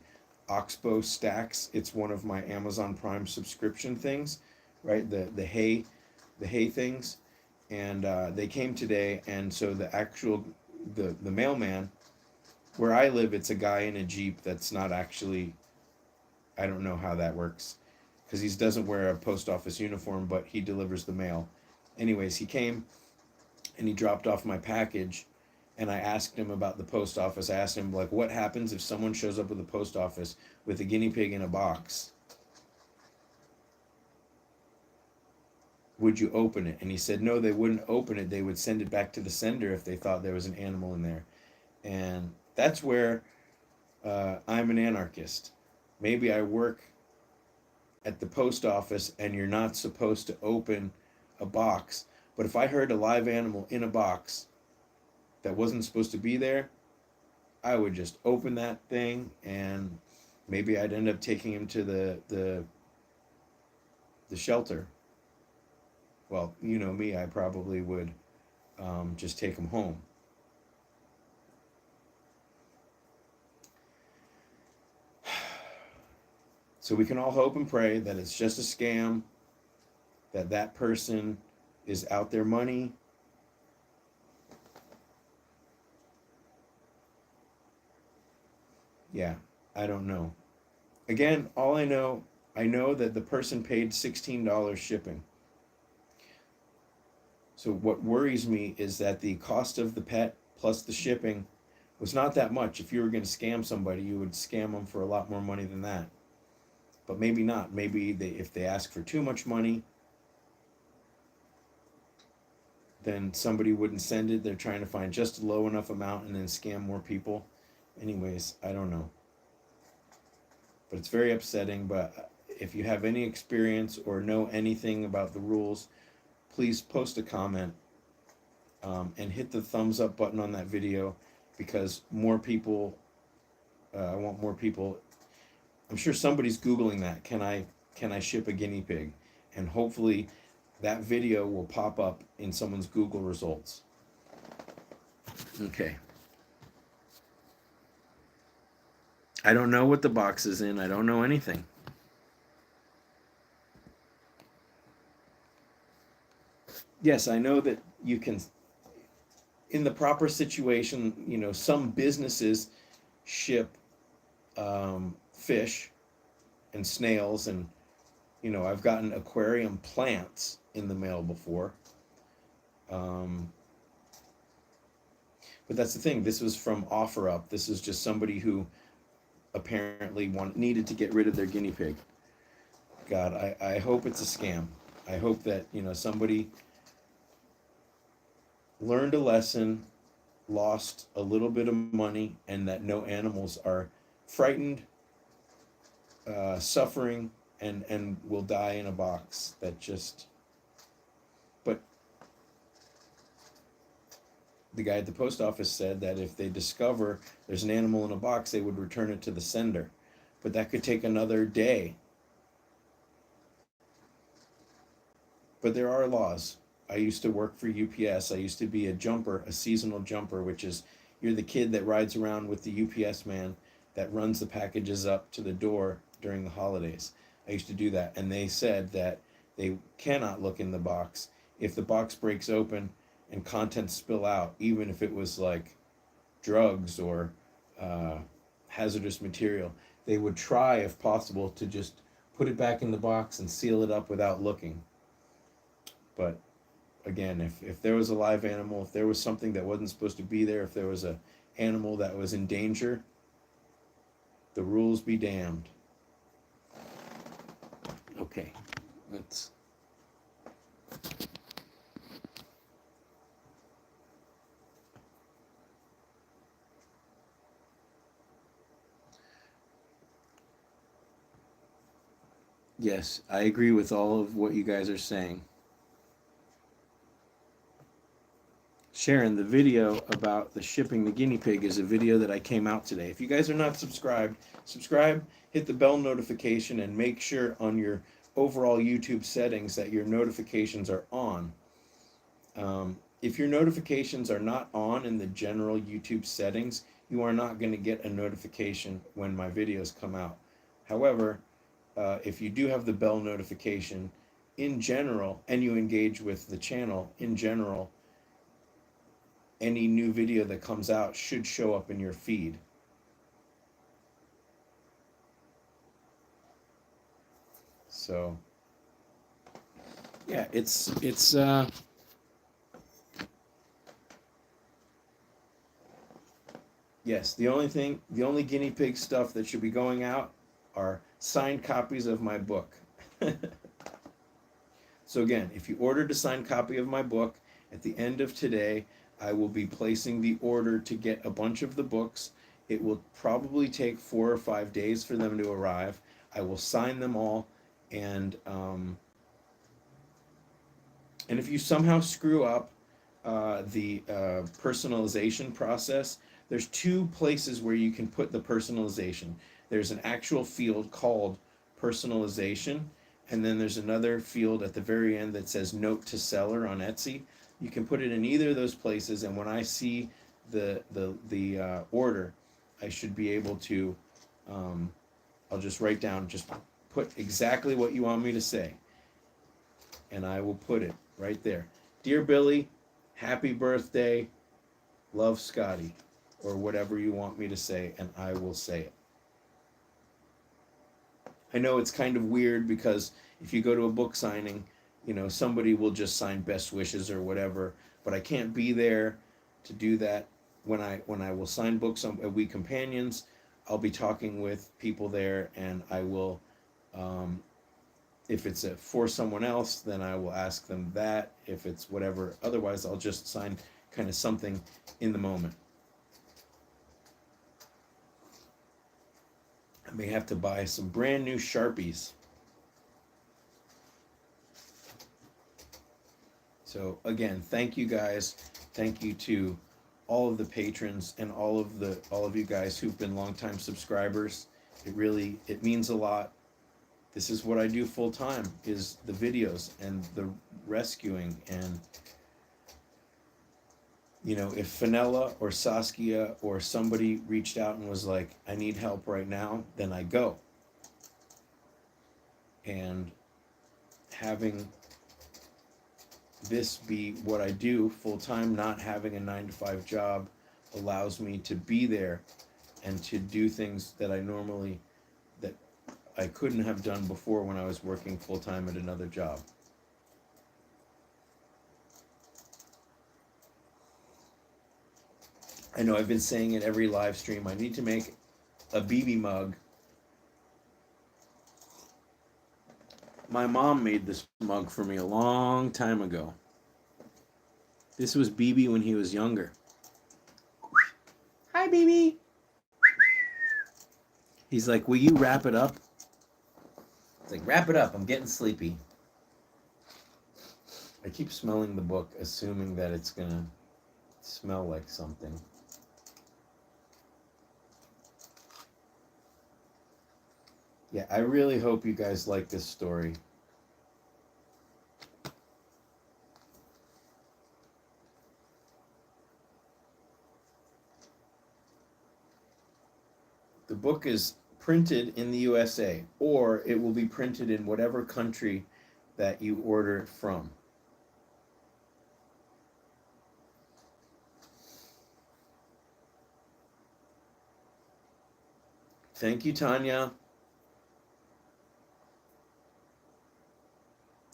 Oxbow stacks. It's one of my Amazon Prime subscription things, right? The hay things, and they came today. And so the mailman, where I live, it's a guy in a Jeep. That's not actually, I don't know how that works, because he doesn't wear a post office uniform, but he delivers the mail. Anyways, he came and he dropped off my package, and I asked him about the post office. I asked him, like, what happens if someone shows up at the post office with a guinea pig in a box? Would you open it? And he said, no, they wouldn't open it. They would send it back to the sender if they thought there was an animal in there. And that's where I'm an anarchist. Maybe I work at the post office and you're not supposed to open a box. But if I heard a live animal in a box that wasn't supposed to be there, I would just open that thing, and maybe I'd end up taking him to the shelter. Well, you know me, I probably would just take him home. So we can all hope and pray that it's just a scam, that that person is out their money. Yeah, I don't know. Again, all I know that the person paid $16 shipping. So what worries me is that the cost of the pet plus the shipping was not that much. If you were going to scam somebody, you would scam them for a lot more money than that. But maybe not. Maybe if they ask for too much money, then somebody wouldn't send it. They're trying to find just a low enough amount and then scam more people. Anyways, I don't know. But it's very upsetting. But if you have any experience or know anything about the rules, please post a comment and hit the thumbs up button on that video, because more people, I want more people. I'm sure somebody's Googling that. Can I ship a guinea pig? And hopefully that video will pop up in someone's Google results. Okay. I don't know what the box is in. I don't know anything. Yes, I know that you can, in the proper situation, you know, some businesses ship fish and snails, and you know, I've gotten aquarium plants in the mail before. But that's the thing. This was from OfferUp. This is just somebody who apparently needed to get rid of their guinea pig. God, I hope it's a scam. I hope that, you know, somebody learned a lesson, lost a little bit of money, and that no animals are frightened, suffering, and will die in a box. That just, but the guy at the post office said that if they discover there's an animal in a box, they would return it to the sender. But that could take another day. But there are laws. I used to work for UPS. I used to be a jumper, a seasonal jumper, which is you're the kid that rides around with the UPS man that runs the packages up to the door during the holidays. I used to do that, and they said that they cannot look in the box. If the box breaks open and contents spill out, even if it was like drugs or hazardous material, they would try, if possible, to just put it back in the box and seal it up without looking. But again, if there was a live animal, if there was something that wasn't supposed to be there, if there was an animal that was in danger, the rules be damned. Okay, let's. Yes, I agree with all of what you guys are saying. Sharon, the video about the shipping the guinea pig is a video that I came out today. If you guys are not subscribed, subscribe, hit the bell notification, and make sure on your overall YouTube settings that your notifications are on. If your notifications are not on in the general YouTube settings, you are not going to get a notification when my videos come out. However, if you do have the bell notification, in general, and you engage with the channel in general, any new video that comes out should show up in your feed. So yeah, it's yes, the only guinea pig stuff that should be going out are signed copies of my book. So again, if you ordered a signed copy of my book, at the end of today, I will be placing the order to get a bunch of the books. It will probably take 4 or 5 days for them to arrive. I will sign them all, and if you somehow screw up the personalization process, there's 2 places where you can put the personalization. There's an actual field called personalization, and then there's another field at the very end that says note to seller on Etsy. You can put it in either of those places, and when I see the order, I should be able to, I'll just write down, just put exactly what you want me to say, and I will put it right there. Dear Billy, happy birthday, love Scotty, or whatever you want me to say, and I will say it. I know it's kind of weird because if you go to a book signing, you know, somebody will just sign best wishes or whatever, but I can't be there to do that. When I will sign books on We Companions, I'll be talking with people there, and I will, if it's for someone else, then I will ask them that. If it's whatever, otherwise I'll just sign kind of something in the moment. I may have to buy some brand new Sharpies. So again, thank you guys. Thank you to all of the patrons and all of you guys who've been longtime subscribers. It means a lot. This is what I do full time, is the videos and the rescuing. And you know, if Fenella or Saskia or somebody reached out and was like, I need help right now, then I go. And having this be what I do full time, not having a 9-to-5 job, allows me to be there and to do things that I couldn't have done before when I was working full time at another job. I know I've been saying it every live stream. I need to make a BB mug. My mom made this mug for me a long time ago. This was BB when he was younger. Hi, BB. He's like, will you wrap it up? It's like, wrap it up. I'm getting sleepy. I keep smelling the book, assuming that it's going to smell like something. Yeah, I really hope you guys like this story. The book is printed in the USA, or it will be printed in whatever country that you order it from. Thank you, Tanya.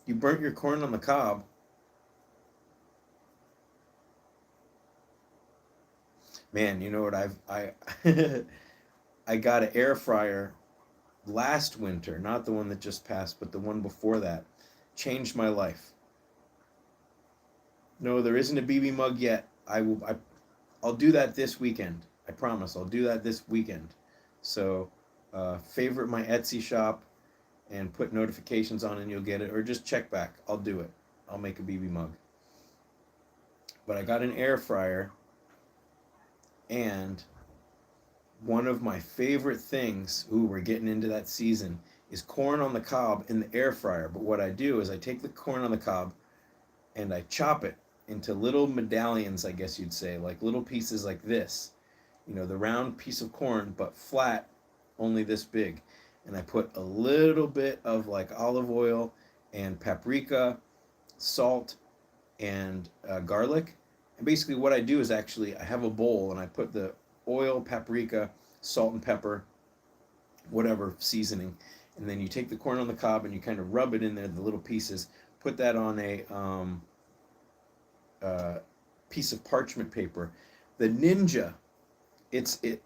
You burnt your corn on the cob. Man, you know what I got an air fryer last winter, not the one that just passed, but the one before that. Changed my life. No, there isn't a BB mug yet. I'll do that this weekend. I promise. I'll do that this weekend. So, favorite my Etsy shop and put notifications on and you'll get it, or just check back. I'll do it. I'll make a BB mug. But I got an air fryer, and one of my favorite things, we're getting into that season, is corn on the cob in the air fryer. But what I do is I take the corn on the cob and I chop it into little medallions, I guess you'd say, like little pieces like this. the round piece of corn, but flat, only this big. And I put a little bit of like olive oil and paprika, salt, and garlic. And basically, what I do is actually I have a bowl and I put the oil, paprika, salt, and pepper, whatever seasoning, and then you take the corn on the cob and you kind of rub it in there, the little pieces. Put that on a uh, piece of parchment paper. The Ninja, it.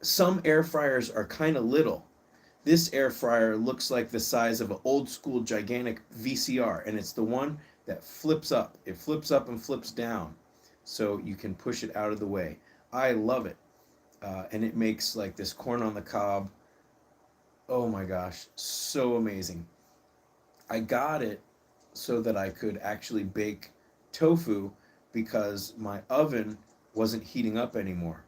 Some air fryers are kind of little. This air fryer looks like the size of an old school gigantic VCR, and it's the one that flips up. It flips up and flips down, so you can push it out of the way. I love it, and it makes like this corn on the cob. Oh my gosh, so amazing. I got it so that I could actually bake tofu because my oven wasn't heating up anymore.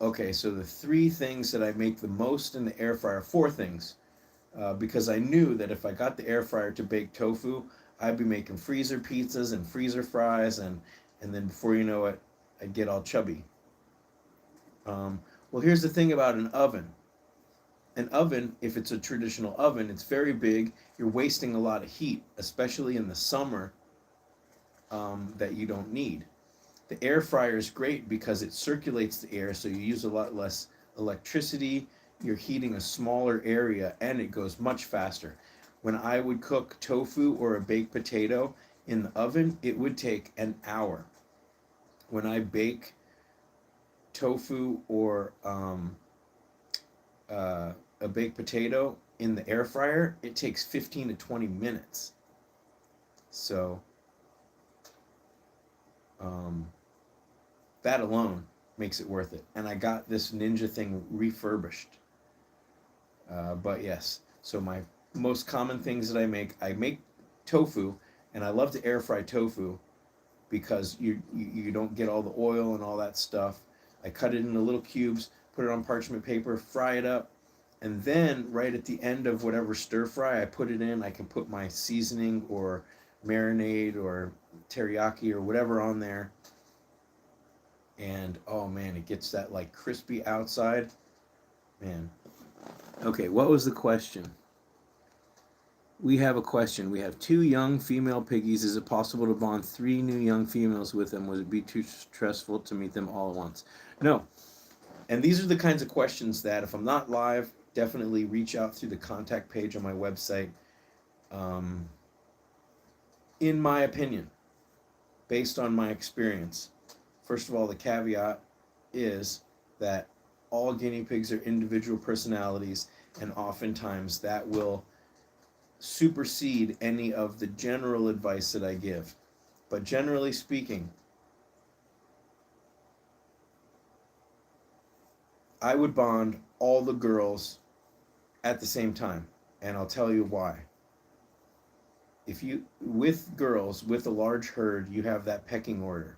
Okay, so the three things that I make the most in the air fryer, four things, because I knew that if I got the air fryer to bake tofu, I'd be making freezer pizzas and freezer fries, and then before you know it, I'd get all chubby. Well, here's the thing about an oven. An oven, if it's a traditional oven, it's very big. You're wasting a lot of heat, especially in the summer, that you don't need. The air fryer is great because it circulates the air, so you use a lot less electricity. You're heating a smaller area, and it goes much faster. When I would cook tofu or a baked potato in the oven, it would take an hour. When I bake tofu or a baked potato in the air fryer, it takes 15 to 20 minutes. So that alone makes it worth it. And I got this Ninja thing refurbished. But yes, so my most common things that I make tofu, and I love to air fry tofu because you don't get all the oil and all that stuff. I cut it into little cubes, put it on parchment paper, fry it up, and then right at the end of whatever stir fry I put it in, I can put my seasoning or marinade or teriyaki or whatever on there. And oh man, it gets that like crispy outside. Man. Okay, what was the question? We have a question. We have 2 young female piggies. Is it possible to bond 3 new young females with them? Would it be too stressful to meet them all at once? No. And these are the kinds of questions that if I'm not live, definitely reach out through the contact page on my website. In my opinion, based on my experience, first of all, the caveat is that all guinea pigs are individual personalities, and oftentimes that will supersede any of the general advice that I give. But generally speaking, I would bond all the girls at the same time, and I'll tell you why. If you, with girls, with a large herd, you have that pecking order.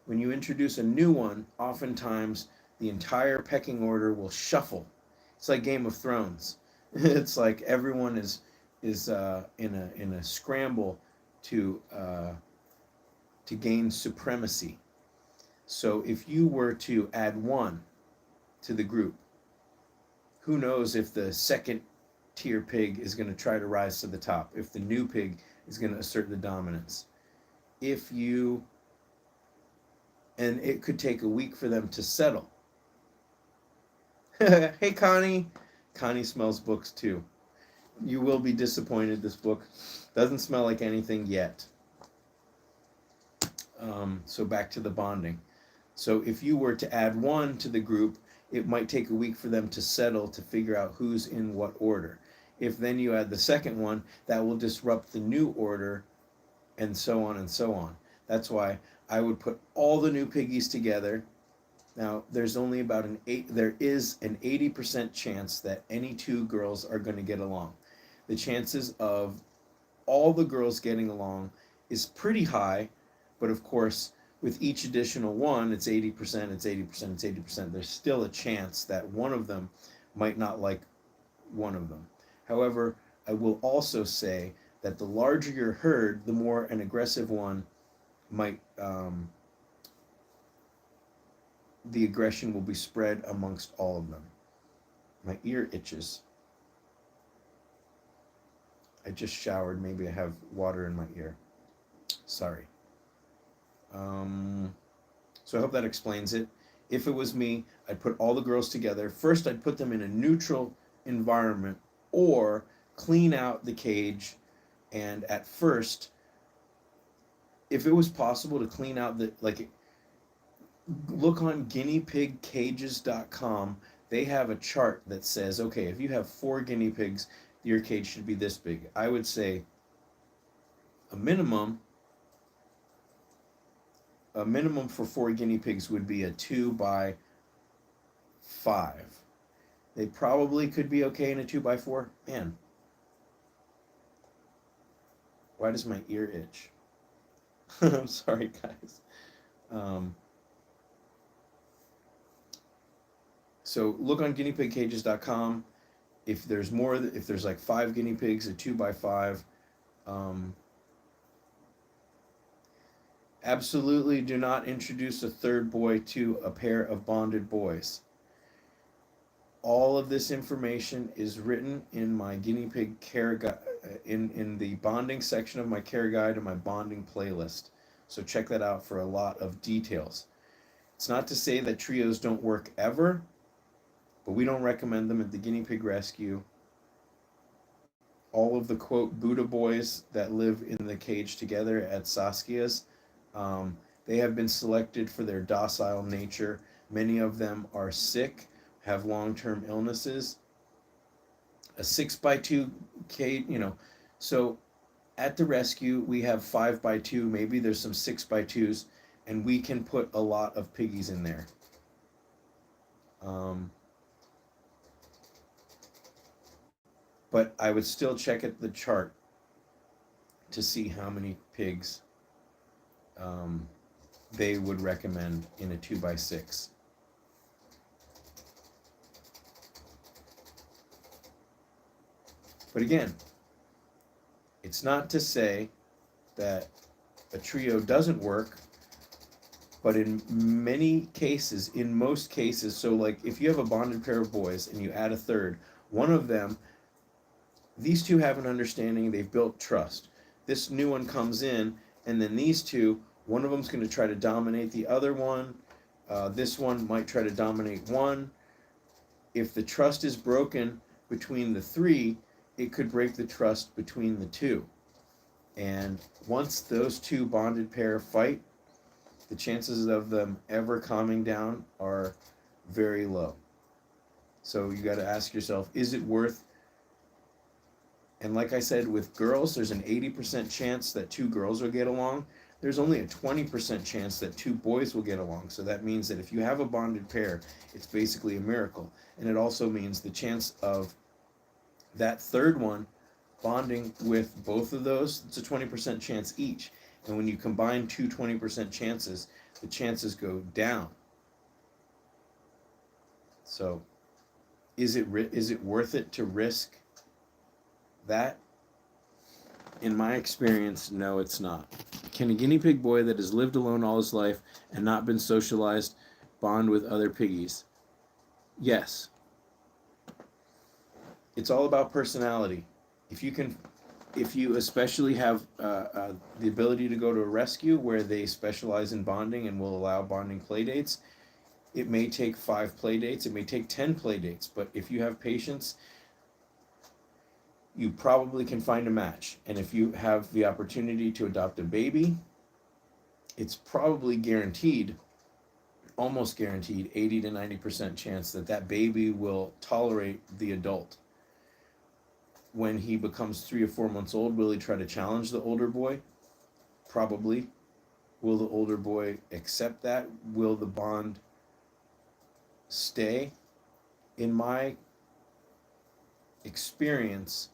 When you introduce a new one, oftentimes the entire pecking order will shuffle. It's like Game of Thrones. It's like everyone is in a scramble to gain supremacy. So if you were to add one to the group, who knows if the second tier pig is going to try to rise to the top, if the new pig is going to assert the dominance. If you, and it could take a week for them to settle. Hey Connie. Connie smells books too. You will be disappointed. This book doesn't smell like anything yet. So back to the bonding. So if you were to add one to the group, it might take a week for them to settle to figure out who's in what order. If then you add the second one, that will disrupt the new order, and so on and so on. That's why I would put all the new piggies together. Now, there's only about there is an 80% chance that any 2 girls are going to get along. The chances of all the girls getting along is pretty high, but of course, with each additional one, it's 80%, it's 80%, it's 80%. There's still a chance that one of them might not like one of them. However, I will also say that the larger your herd, the more an aggressive one might the aggression will be spread amongst all of them. My ear itches. I just showered. Maybe I have water in my ear. Sorry. So I hope that explains it. If it was me, I'd put all the girls together. First, I'd put them in a neutral environment or clean out the cage. And at first, if it was possible to clean out the, like, look on guineapigcages.com. They have a chart that says, okay, if you have 4 guinea pigs, your cage should be this big. I would say a minimum for 4 guinea pigs would be a 2x5. They probably could be okay in a 2x4. Man, why does my ear itch? I'm sorry, guys. So look on guineapigcages.com. If there's more, if there's like 5 guinea pigs, a 2x5. Absolutely do not introduce a third boy to a pair of bonded boys. All of this information is written in my guinea pig care guide, in the bonding section of my care guide and my bonding playlist. So check that out for a lot of details. It's not to say that trios don't work ever, but we don't recommend them at the Guinea Pig Rescue. All of the quote Buddha boys that live in the cage together at Saskia's, they have been selected for their docile nature. Many of them are sick, have long-term illnesses. A 6x2 cage, so at the rescue we have 5x2, maybe there's some 6x2s, and we can put a lot of piggies in there. But I would still check at the chart to see how many pigs they would recommend in a 2x6. But again, it's not to say that a trio doesn't work, but in many cases, in most cases, so like if you have a bonded pair of boys and you add a third, one of them, these two have an understanding, they've built trust. This new one comes in, and then these two, one of them's going to try to dominate the other one. This one might try to dominate one. If the trust is broken between the 3, it could break the trust between the 2. And once those 2 bonded pair fight, the chances of them ever calming down are very low. So you got to ask yourself, is it worth? And like I said, with girls, there's an 80% chance that 2 girls will get along. There's only a 20% chance that 2 boys will get along. So that means that if you have a bonded pair, it's basically a miracle. And it also means the chance of that third one bonding with both of those, it's a 20% chance each. And when you combine 2 20% chances, the chances go down. So is it worth it to risk that? In my experience, no, it's not. Can a guinea pig boy that has lived alone all his life and not been socialized bond with other piggies? Yes. It's all about personality. If you especially have the ability to go to a rescue where they specialize in bonding and will allow bonding play dates, it may take 5 play dates, it may take 10 play dates, but if you have patience, you probably can find a match. And if you have the opportunity to adopt a baby, it's probably guaranteed, almost guaranteed, 80 to 90% chance that that baby will tolerate the adult. When he becomes 3 or 4 months old, will he try to challenge the older boy? Probably. Will the older boy accept that? Will the bond stay? In my experience,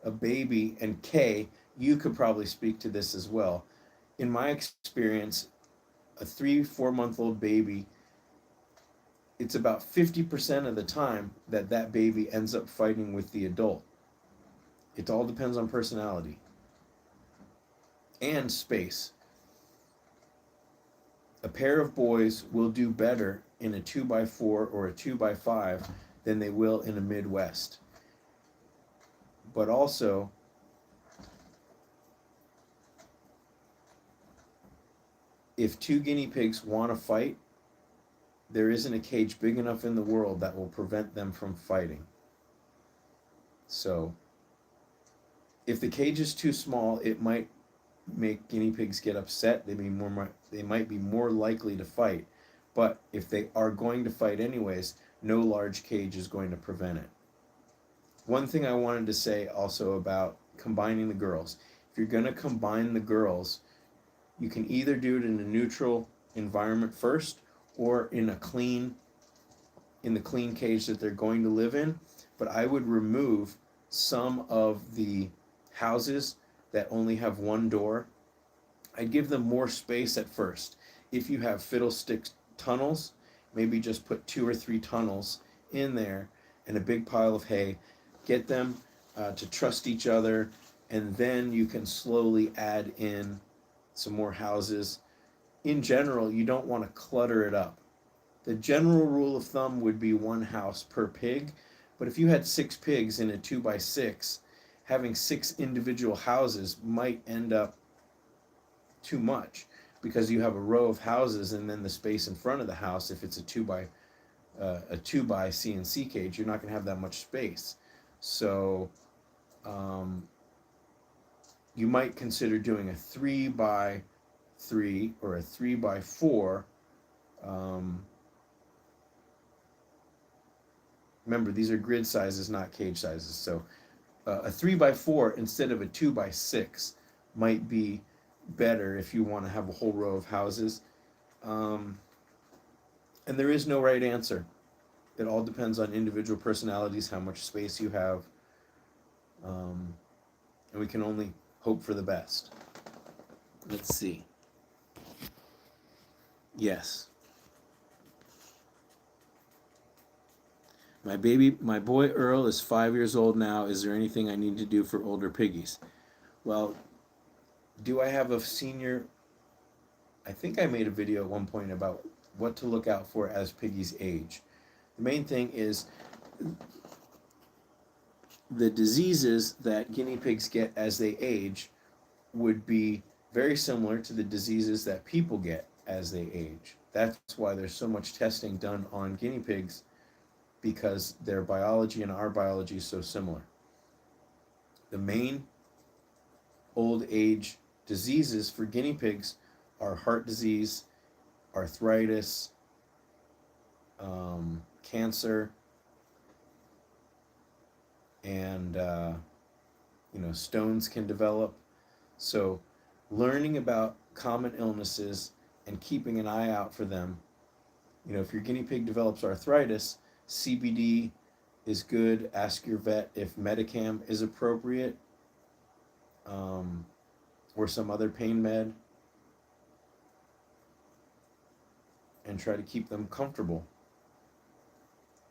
a baby, and Kay, you could probably speak to this as well. In my experience, a 3-4 month old baby, it's about 50% of the time that baby ends up fighting with the adult. It all depends on personality and space. A pair of boys will do better in a 2x4 or a 2x5 than they will in a Midwest. But also, if two guinea pigs want to fight, there isn't a cage big enough in the world that will prevent them from fighting. So, if the cage is too small, it might make guinea pigs get upset. They might be more likely to fight. But if they are going to fight anyways, no large cage is going to prevent it. One thing I wanted to say also about combining the girls. If you're going to combine the girls, you can either do it in a neutral environment first or in the clean cage that they're going to live in. But I would remove some of the houses that only have one door. I'd give them more space at first. If you have fiddlestick tunnels, maybe just put 2 or 3 tunnels in there and a big pile of hay. Get them to trust each other, and then you can slowly add in some more houses. In general, you don't want to clutter it up. The general rule of thumb would be 1 house per pig, but if you had 6 pigs in a 2x6, having 6 individual houses might end up too much, because you have a row of houses and then the space in front of the house. If it's a 2x CNC cage, you're not going to have that much space. So you might consider doing a 3x3 or a 3x4. Remember, these are grid sizes, not cage sizes. So a 3x4 instead of a 2x6 might be better if you want to have a whole row of houses. And there is no right answer. It all depends on individual personalities, how much space you have, and we can only hope for the best. Let's see. Yes. My boy Earl is 5 years old now. Is there anything I need to do for older piggies? Well, do I have a senior? I think I made a video at one point about what to look out for as piggies age. The main thing is the diseases that guinea pigs get as they age would be very similar to the diseases that people get as they age. That's why there's so much testing done on guinea pigs, because their biology and our biology is so similar. The main old age diseases for guinea pigs are heart disease, arthritis, cancer, and stones can develop. So learning about common illnesses and keeping an eye out for them. If your guinea pig develops arthritis, CBD is good. Ask your vet if Medicam is appropriate, or some other pain med, and try to keep them comfortable.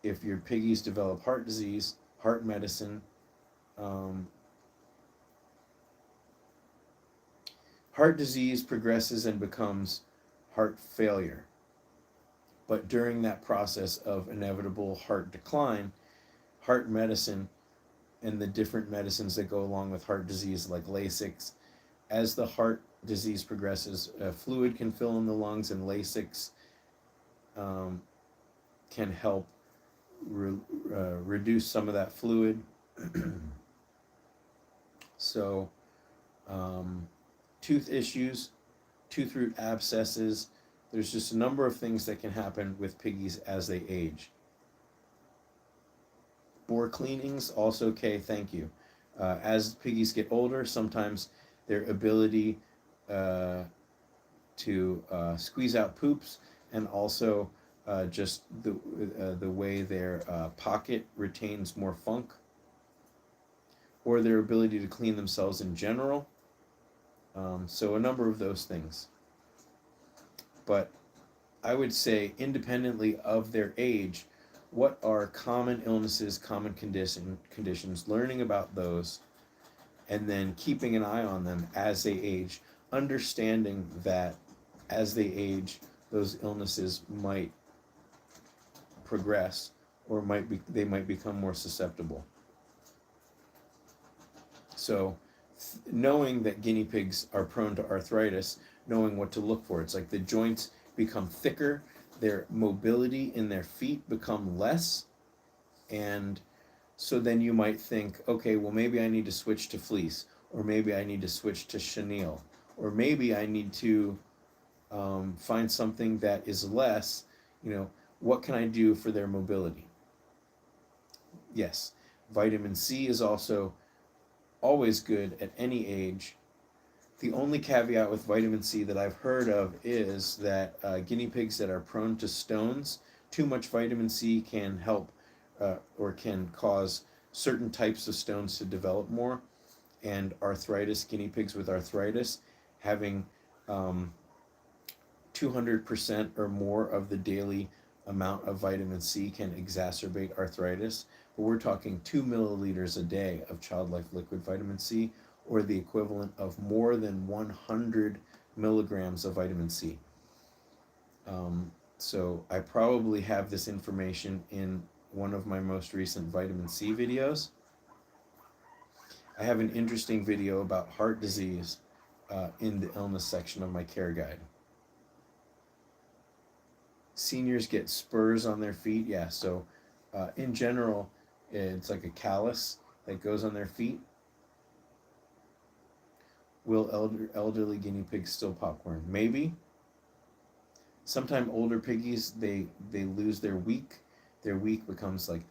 If your piggies develop heart disease, heart medicine. Heart disease progresses and becomes heart failure. But during that process of inevitable heart decline, heart medicine and the different medicines that go along with heart disease, like Lasix, as the heart disease progresses, fluid can fill in the lungs, and Lasix can help reduce some of that fluid. So tooth issues, tooth root abscesses, there's just a number of things that can happen with piggies as they age. Bore cleanings, also okay, thank you. As piggies get older, sometimes their ability to squeeze out poops, and also just the way their pocket retains more funk, or their ability to clean themselves in general. So a number of those things. But I would say, independently of their age, what are common illnesses, common conditions, learning about those, and then keeping an eye on them as they age, understanding that as they age, those illnesses might progress, or they might become more susceptible. So knowing that guinea pigs are prone to arthritis, knowing what to look for, it's like the joints become thicker, their mobility in their feet become less, and so then you might think, okay, well, maybe I need to switch to fleece, or maybe I need to switch to chenille, or maybe I need to find something that is less, what can I do for their mobility? Yes, vitamin C is also always good at any age. The only caveat with vitamin C that I've heard of is that guinea pigs that are prone to stones, too much vitamin C can help or can cause certain types of stones to develop more. And arthritis, guinea pigs with arthritis, having 200% or more of the daily amount of vitamin C can exacerbate arthritis. But we're talking 2 milliliters a day of Child Life liquid vitamin C, or the equivalent of more than 100 milligrams of vitamin C. So I probably have this information in one of my most recent vitamin C videos. I have an interesting video about heart disease in the illness section of my care guide. Seniors get spurs on their feet. Yeah, so in general, it's like a callus that goes on their feet. Will elderly guinea pigs steal popcorn? Maybe. Sometimes older piggies, they lose their week. Their week becomes like,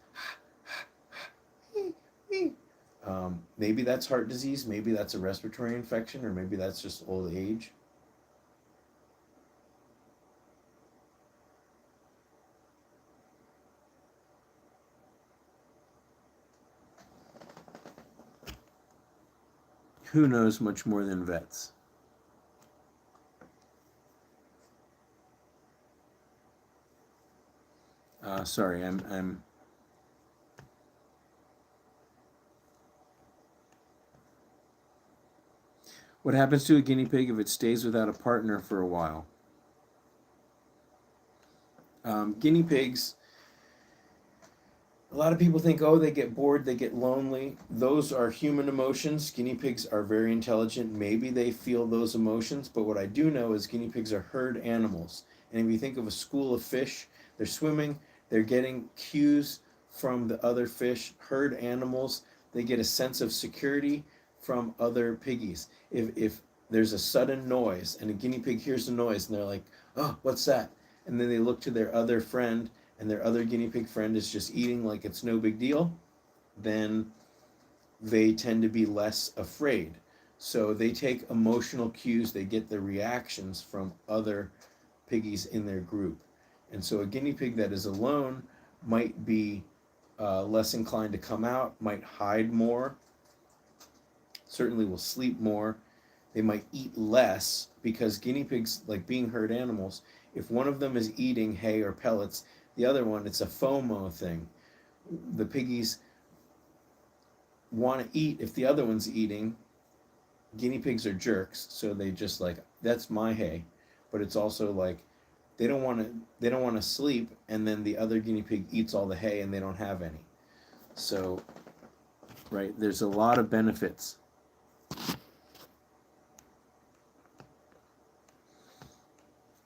maybe that's heart disease, maybe that's a respiratory infection, or maybe that's just old age. Who knows much more than vets? Sorry, I'm. What happens to a guinea pig if it stays without a partner for a while? Guinea pigs, a lot of people think, oh, they get bored, they get lonely. Those are human emotions. Guinea pigs are very intelligent. Maybe they feel those emotions, but what I do know is guinea pigs are herd animals. And if you think of a school of fish, they're swimming, they're getting cues from the other fish. Herd animals, they get a sense of security from other piggies. If there's a sudden noise and a guinea pig hears the noise and they're like, oh, what's that? And then they look to their other friend, and their other guinea pig friend is just eating like it's no big deal, then they tend to be less afraid. So they take emotional cues, they get the reactions from other piggies in their group. And so a guinea pig that is alone might be less inclined to come out, might hide more, certainly will sleep more. They might eat less, because guinea pigs, like being herd animals, if one of them is eating hay or pellets, the other one, it's a FOMO thing. The piggies want to eat if the other one's eating. Guinea pigs are jerks, so they just like, that's my hay. But it's also like they don't want to sleep, and then the other guinea pig eats all the hay and they don't have any. So, right, there's a lot of benefits.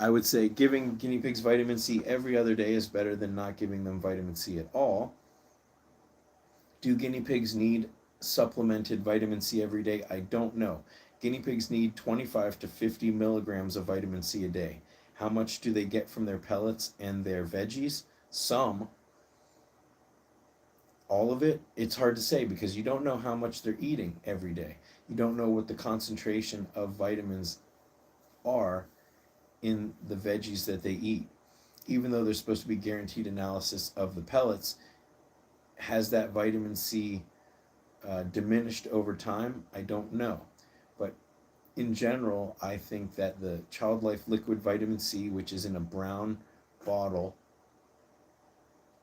I would say giving guinea pigs vitamin C every other day is better than not giving them vitamin C at all. Do guinea pigs need supplemented vitamin C every day? I don't know. Guinea pigs need 25 to 50 milligrams of vitamin C a day. How much do they get from their pellets and their veggies? Some. All of it? It's hard to say, because you don't know how much they're eating every day. You don't know what the concentration of vitamins are in the veggies that they eat. Even though there's supposed to be guaranteed analysis of the pellets, has that vitamin C diminished over time? I don't know. But in general, I think that the Child Life liquid vitamin C, which is in a brown bottle,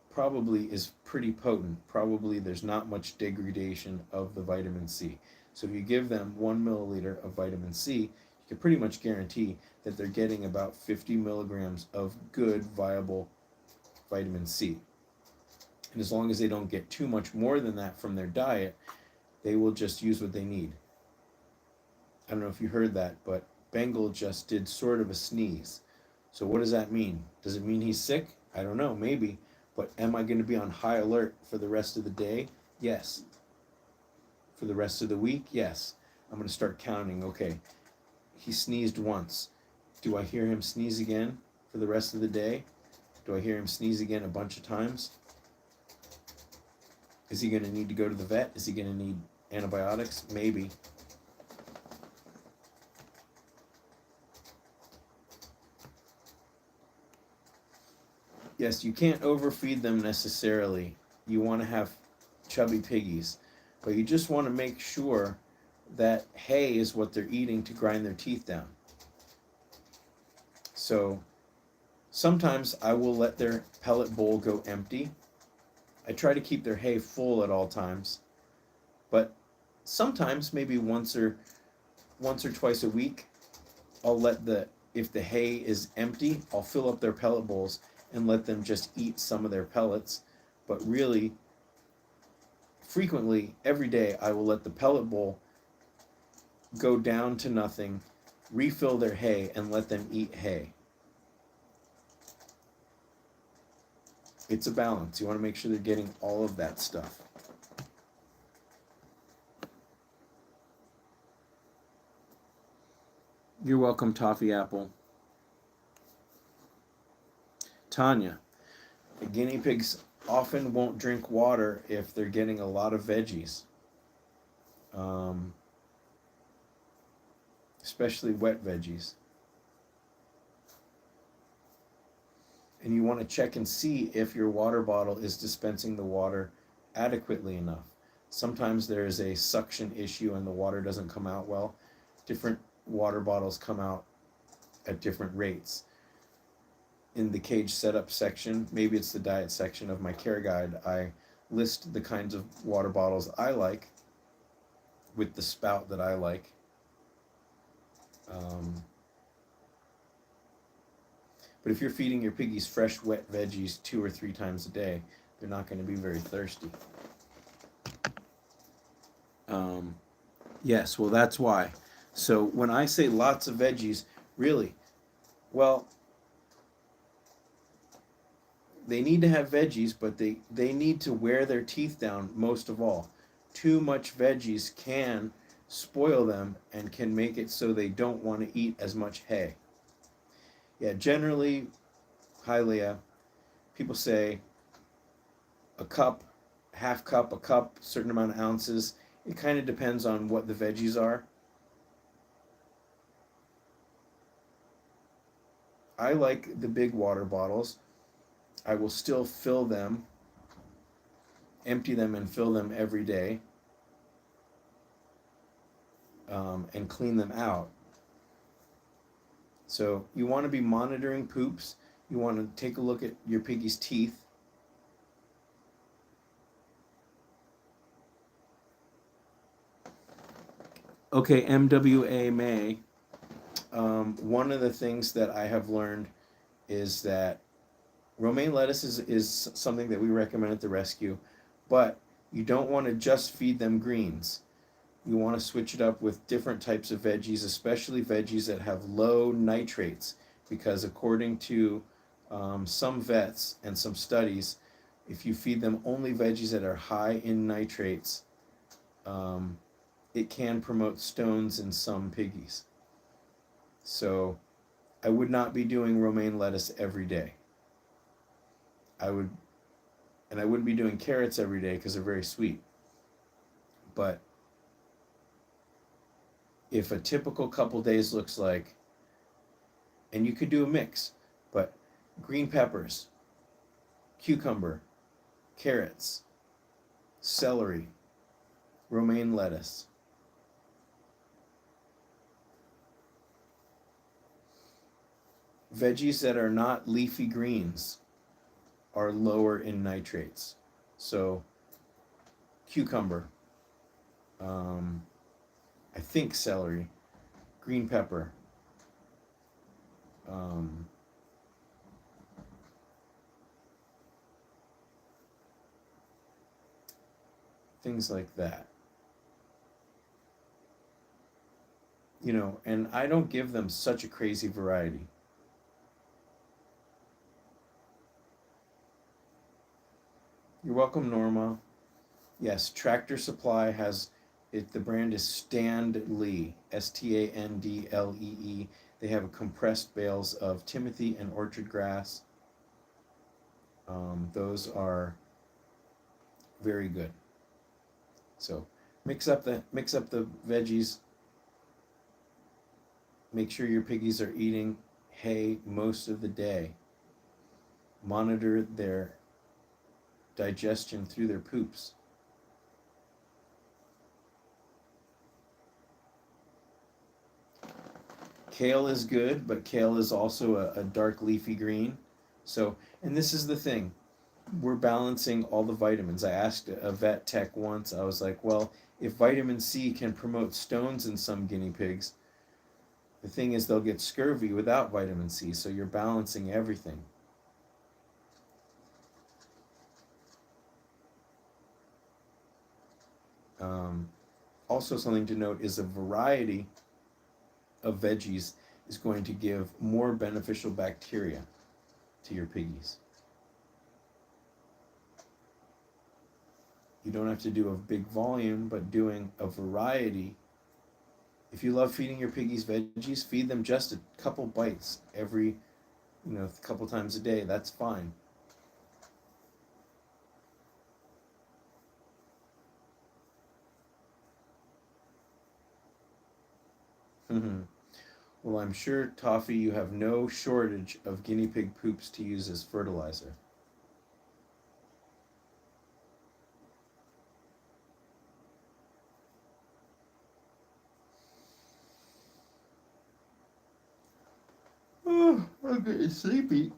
probably is pretty potent. Probably there's not much degradation of the vitamin C. So if you give them 1 milliliter of vitamin C, you can pretty much guarantee that they're getting about 50 milligrams of good, viable vitamin C. And as long as they don't get too much more than that from their diet, they will just use what they need. I don't know if you heard that, but Bengal just did sort of a sneeze. So what does that mean? Does it mean he's sick? I don't know, maybe. But am I going to be on high alert for the rest of the day? Yes. For the rest of the week? Yes. I'm going to start counting. Okay, he sneezed once. Do I hear him sneeze again for the rest of the day? Do I hear him sneeze again a bunch of times? Is he going to need to go to the vet? Is he going to need antibiotics? Maybe. Yes, you can't overfeed them necessarily. You want to have chubby piggies, but you just want to make sure that hay is what they're eating to grind their teeth down. So sometimes I will let their pellet bowl go empty. I try to keep their hay full at all times, but sometimes maybe once or twice a week, I'll let if the hay is empty, I'll fill up their pellet bowls and let them just eat some of their pellets. But really, frequently, every day, I will let the pellet bowl go down to nothing, refill their hay, and let them eat hay. It's a balance. You want to make sure they're getting all of that stuff. You're welcome, Toffee Apple. Tanya, the guinea pigs often won't drink water if they're getting a lot of veggies, especially wet veggies. And you want to check and see if your water bottle is dispensing the water adequately enough. Sometimes there is a suction issue and the water doesn't come out well. Different water bottles come out at different rates. In the cage setup section, maybe it's the diet section of my care guide, I list the kinds of water bottles I like with the spout that I like. But if you're feeding your piggies fresh, wet veggies 2 or 3 times a day, they're not going to be very thirsty. Yes, well, that's why. So when I say lots of veggies, really, well, they need to have veggies, but they need to wear their teeth down most of all. Too much veggies can spoil them and can make it so they don't want to eat as much hay. Yeah, generally, hi Leah, people say a cup, half cup, a cup, certain amount of ounces. It kind of depends on what the veggies are. I like the big water bottles. I will still fill them, empty them and fill them every day, and clean them out. So you want to be monitoring poops. You want to take a look at your piggy's teeth. Okay, MWA May. One of the things that I have learned is that romaine lettuce is something that we recommend at the rescue, but you don't want to just feed them greens. You want to switch it up with different types of veggies, especially veggies that have low nitrates, because according to some vets and some studies, if you feed them only veggies that are high in nitrates, it can promote stones in some piggies. So I would not be doing romaine lettuce every day. I wouldn't be doing carrots every day because they're very sweet. But if a typical couple days looks like, and you could do a mix, but green peppers, cucumber, carrots, celery, romaine lettuce. Veggies that are not leafy greens are lower in nitrates. So cucumber, I think celery, green pepper, things like that. You know, and I don't give them such a crazy variety. You're welcome, Norma. Yes, Tractor Supply has it. The brand is Standlee, Standlee. They have compressed bales of Timothy and orchard grass. Those are very good. So mix up the veggies. Make sure your piggies are eating hay most of the day. Monitor their digestion through their poops. Kale is good, but kale is also a dark leafy green. So, and this is the thing, we're balancing all the vitamins. I asked a vet tech once, I was like, well, if vitamin C can promote stones in some guinea pigs, the thing is they'll get scurvy without vitamin C, so you're balancing everything. Also, something to note is a variety of veggies is going to give more beneficial bacteria to your piggies. You don't have to do a big volume, but doing a variety. If you love feeding your piggies veggies, feed them just a couple bites every, couple times a day. That's fine. Well, I'm sure, Toffee, you have no shortage of guinea pig poops to use as fertilizer. Oh, I'm getting sleepy.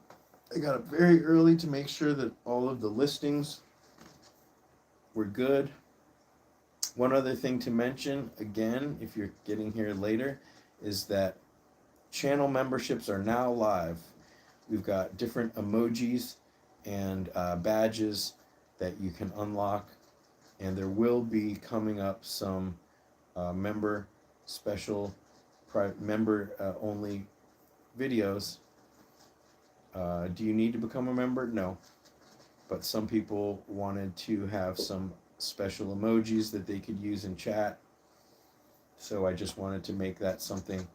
I got up very early to make sure that all of the listings were good. One other thing to mention, again, if you're getting here later, is that channel memberships are now live. We've got different emojis and badges that you can unlock, and there will be coming up some member special, member only videos. Do you need to become a member? No. But some people wanted to have some special emojis that they could use in chat. So I just wanted to make that something.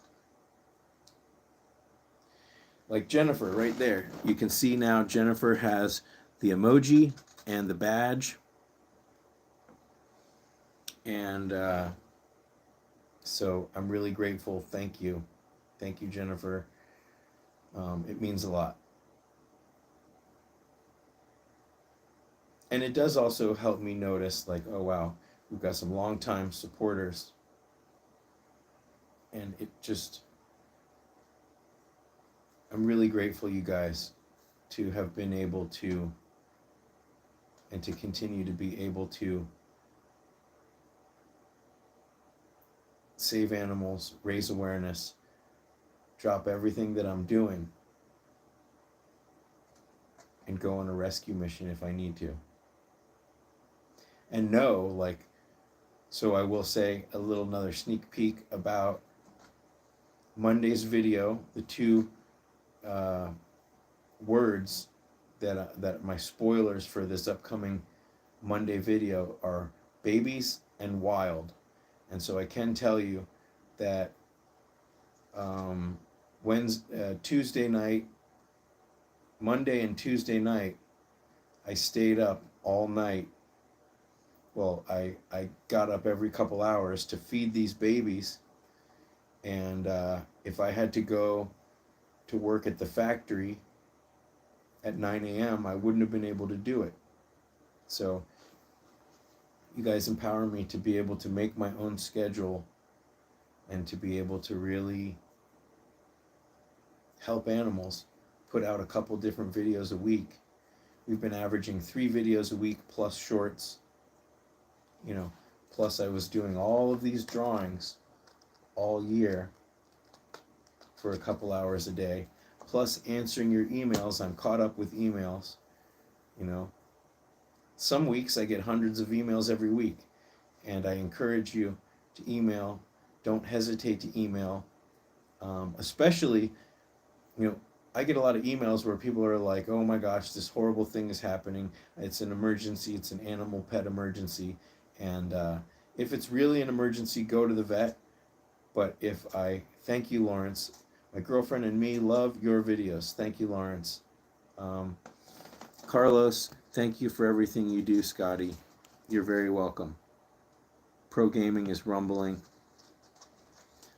Like Jennifer right there. You can see now Jennifer has the emoji and the badge. And so I'm really grateful. Thank you. Thank you, Jennifer. It means a lot. And it does also help me notice, like, oh wow, we've got some longtime supporters. And it just, I'm really grateful, you guys, to have been able to, and to continue to be able to save animals, raise awareness, drop everything that I'm doing, and go on a rescue mission if I need to. And know, like, so I will say another sneak peek about Monday's video. The two words that my spoilers for this upcoming Monday video are babies and wild. And so I can tell you that Tuesday night, Monday and Tuesday night, I stayed up all night. Well, I got up every couple hours to feed these babies. And if I had to go to work at the factory at 9 a.m., I wouldn't have been able to do it. So you guys empower me to be able to make my own schedule and to be able to really help animals, put out a couple different videos a week. We've been averaging 3 videos a week plus shorts. Plus I was doing all of these drawings all year for a couple hours a day. plus answering your emails. I'm caught up with emails, you know. Some weeks I get hundreds of emails every week, and I encourage you to email. Don't hesitate to email, especially, you know, I get a lot of emails where people are like, oh my gosh, this horrible thing is happening. It's an emergency. It's an animal pet emergency. And if it's really an emergency, go to the vet. But thank you, Lawrence. My girlfriend and me love your videos. Thank you, Lawrence. Carlos, thank you for everything you do, Scotty. You're very welcome. Pro Gaming is rumbling.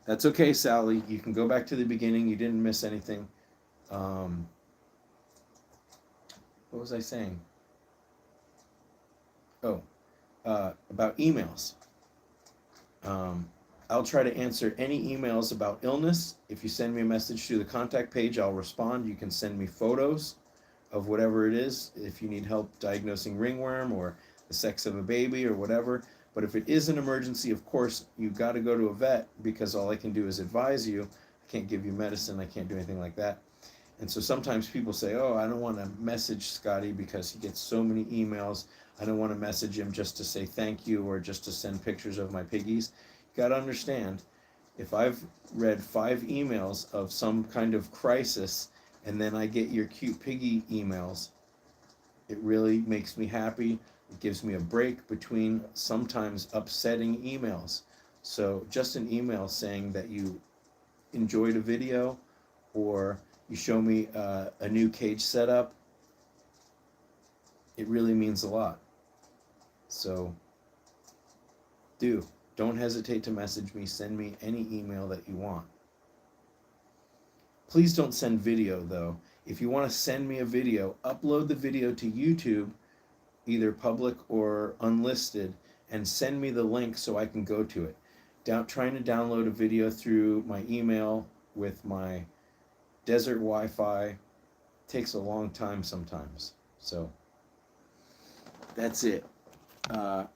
That's okay, Sally. You can go back to the beginning. You didn't miss anything. What was I saying? Oh, about emails. I'll try to answer any emails about illness. If you send me a message through the contact page, I'll respond. You can send me photos of whatever it is, if you need help diagnosing ringworm or the sex of a baby or whatever. But if it is an emergency, of course, you got to go to a vet, because all I can do is advise you. I can't give you medicine. I can't do anything like that. And so sometimes people say, oh, I don't want to message Scotty because he gets so many emails. I don't want to message him just to say thank you or just to send pictures of my piggies. You got to understand, if I've read 5 emails of some kind of crisis and then I get your cute piggy emails, it really makes me happy. It gives me a break between sometimes upsetting emails. So just an email saying that you enjoyed a video, or you show me a new cage setup, it really means a lot. So don't hesitate to message me. Send me any email that you want. Please don't send video, though. If you want to send me a video, upload the video to YouTube, either public or unlisted, and send me the link so I can go to it. Trying to download a video through my email with my desert Wi-Fi takes a long time sometimes. So that's it. I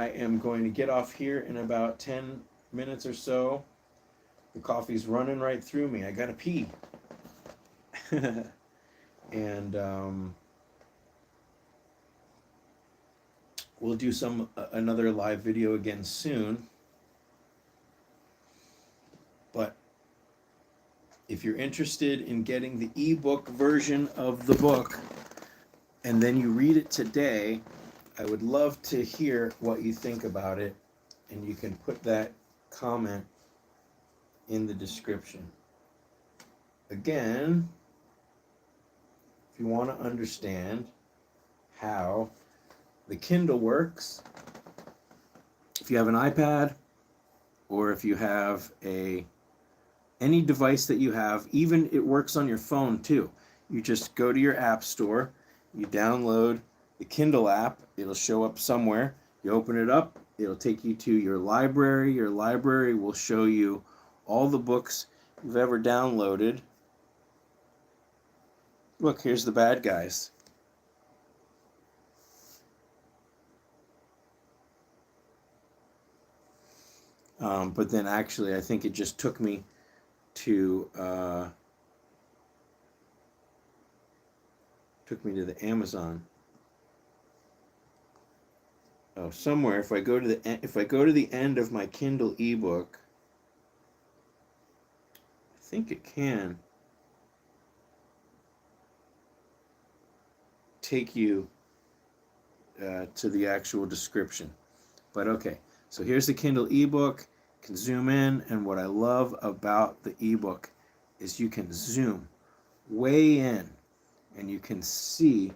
am going to get off here in about 10 minutes or so. The coffee's running right through me. I gotta pee. And we'll do another live video again soon. But if you're interested in getting the ebook version of the book and then you read it today, I would love to hear what you think about it, and you can put that comment in the description. Again, if you want to understand how the Kindle works, if you have an iPad, or if you have any device that you have, even it works on your phone too. You just go to your app store, you download the Kindle app, it'll show up somewhere. You open it up, it'll take you to your library. Your library will show you all the books you've ever downloaded. Look, here's the bad guys. But then actually, I think it just took me to the Amazon. Oh, somewhere. If I go to the end of my Kindle ebook, I think it can take you to the actual description. But okay, so here's the Kindle ebook. You can zoom in, and what I love about the ebook is you can zoom way in, and you can see.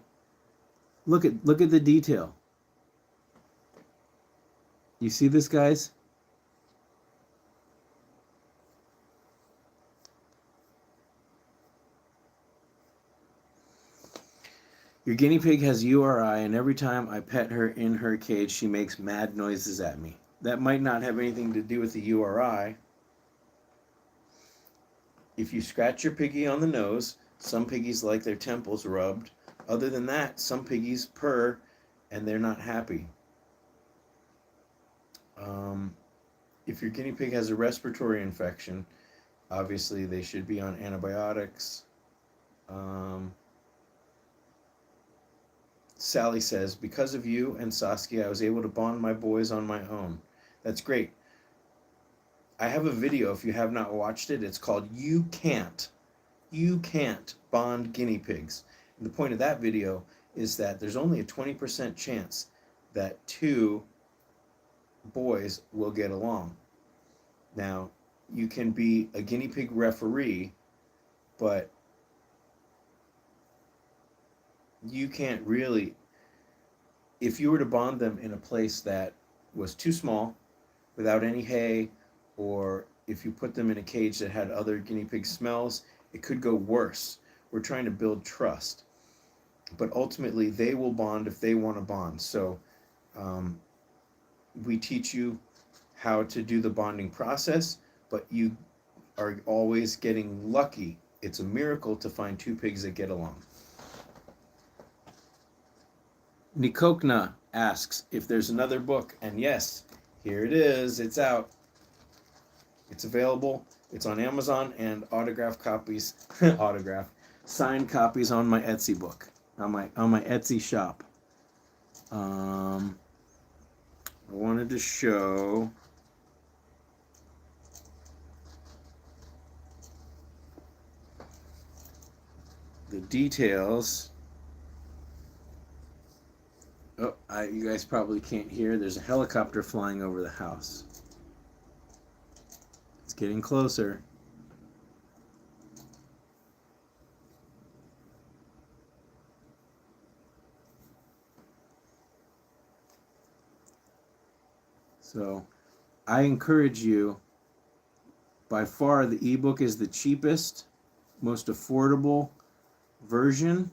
Look at the detail. You see this, guys? Your guinea pig has URI, and every time I pet her in her cage, she makes mad noises at me. That might not have anything to do with the URI. If you scratch your piggy on the nose, some piggies like their temples rubbed. Other than that, some piggies purr, and they're not happy. If your guinea pig has a respiratory infection, obviously they should be on antibiotics. Sally says, because of you and Saskia, I was able to bond my boys on my own. That's great. I have a video, if you have not watched it, it's called You Can't Bond Guinea Pigs. And the point of that video is that there's only a 20% chance that two boys will get along. Now, you can be a guinea pig referee, but you can't really, if you were to bond them in a place that was too small, without any hay, or if you put them in a cage that had other guinea pig smells, it could go worse. We're trying to build trust. But ultimately, they will bond if they want to bond. So we teach you how to do the bonding process, but you are always getting lucky. It's a miracle to find two pigs that get along. Nikokna asks if there's another book, and yes, here it is. It's out. It's available. It's on Amazon, and autographed copies, signed copies on my Etsy book, on my Etsy shop. I wanted to show the details. Oh, you guys probably can't hear. There's a helicopter flying over the house. It's getting closer. So I encourage you, by far the ebook is the cheapest, most affordable version,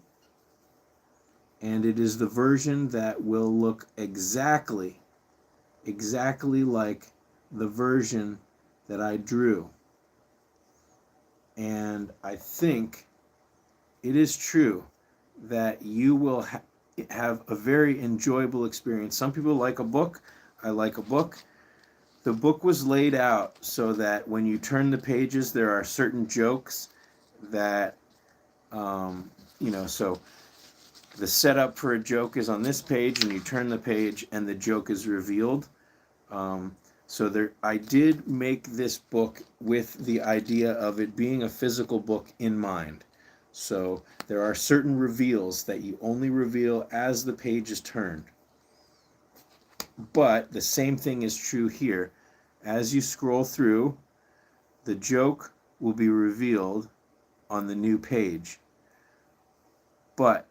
and it is the version that will look exactly like the version that I drew. And I think it is true that you will have a very enjoyable experience. Some people like a book. I like a book. The book was laid out so that when you turn the pages, there are certain jokes that, so the setup for a joke is on this page, and you turn the page and the joke is revealed. I did make this book with the idea of it being a physical book in mind. So there are certain reveals that you only reveal as the page is turned. But the same thing is true here. As you scroll through, the joke will be revealed on the new page. But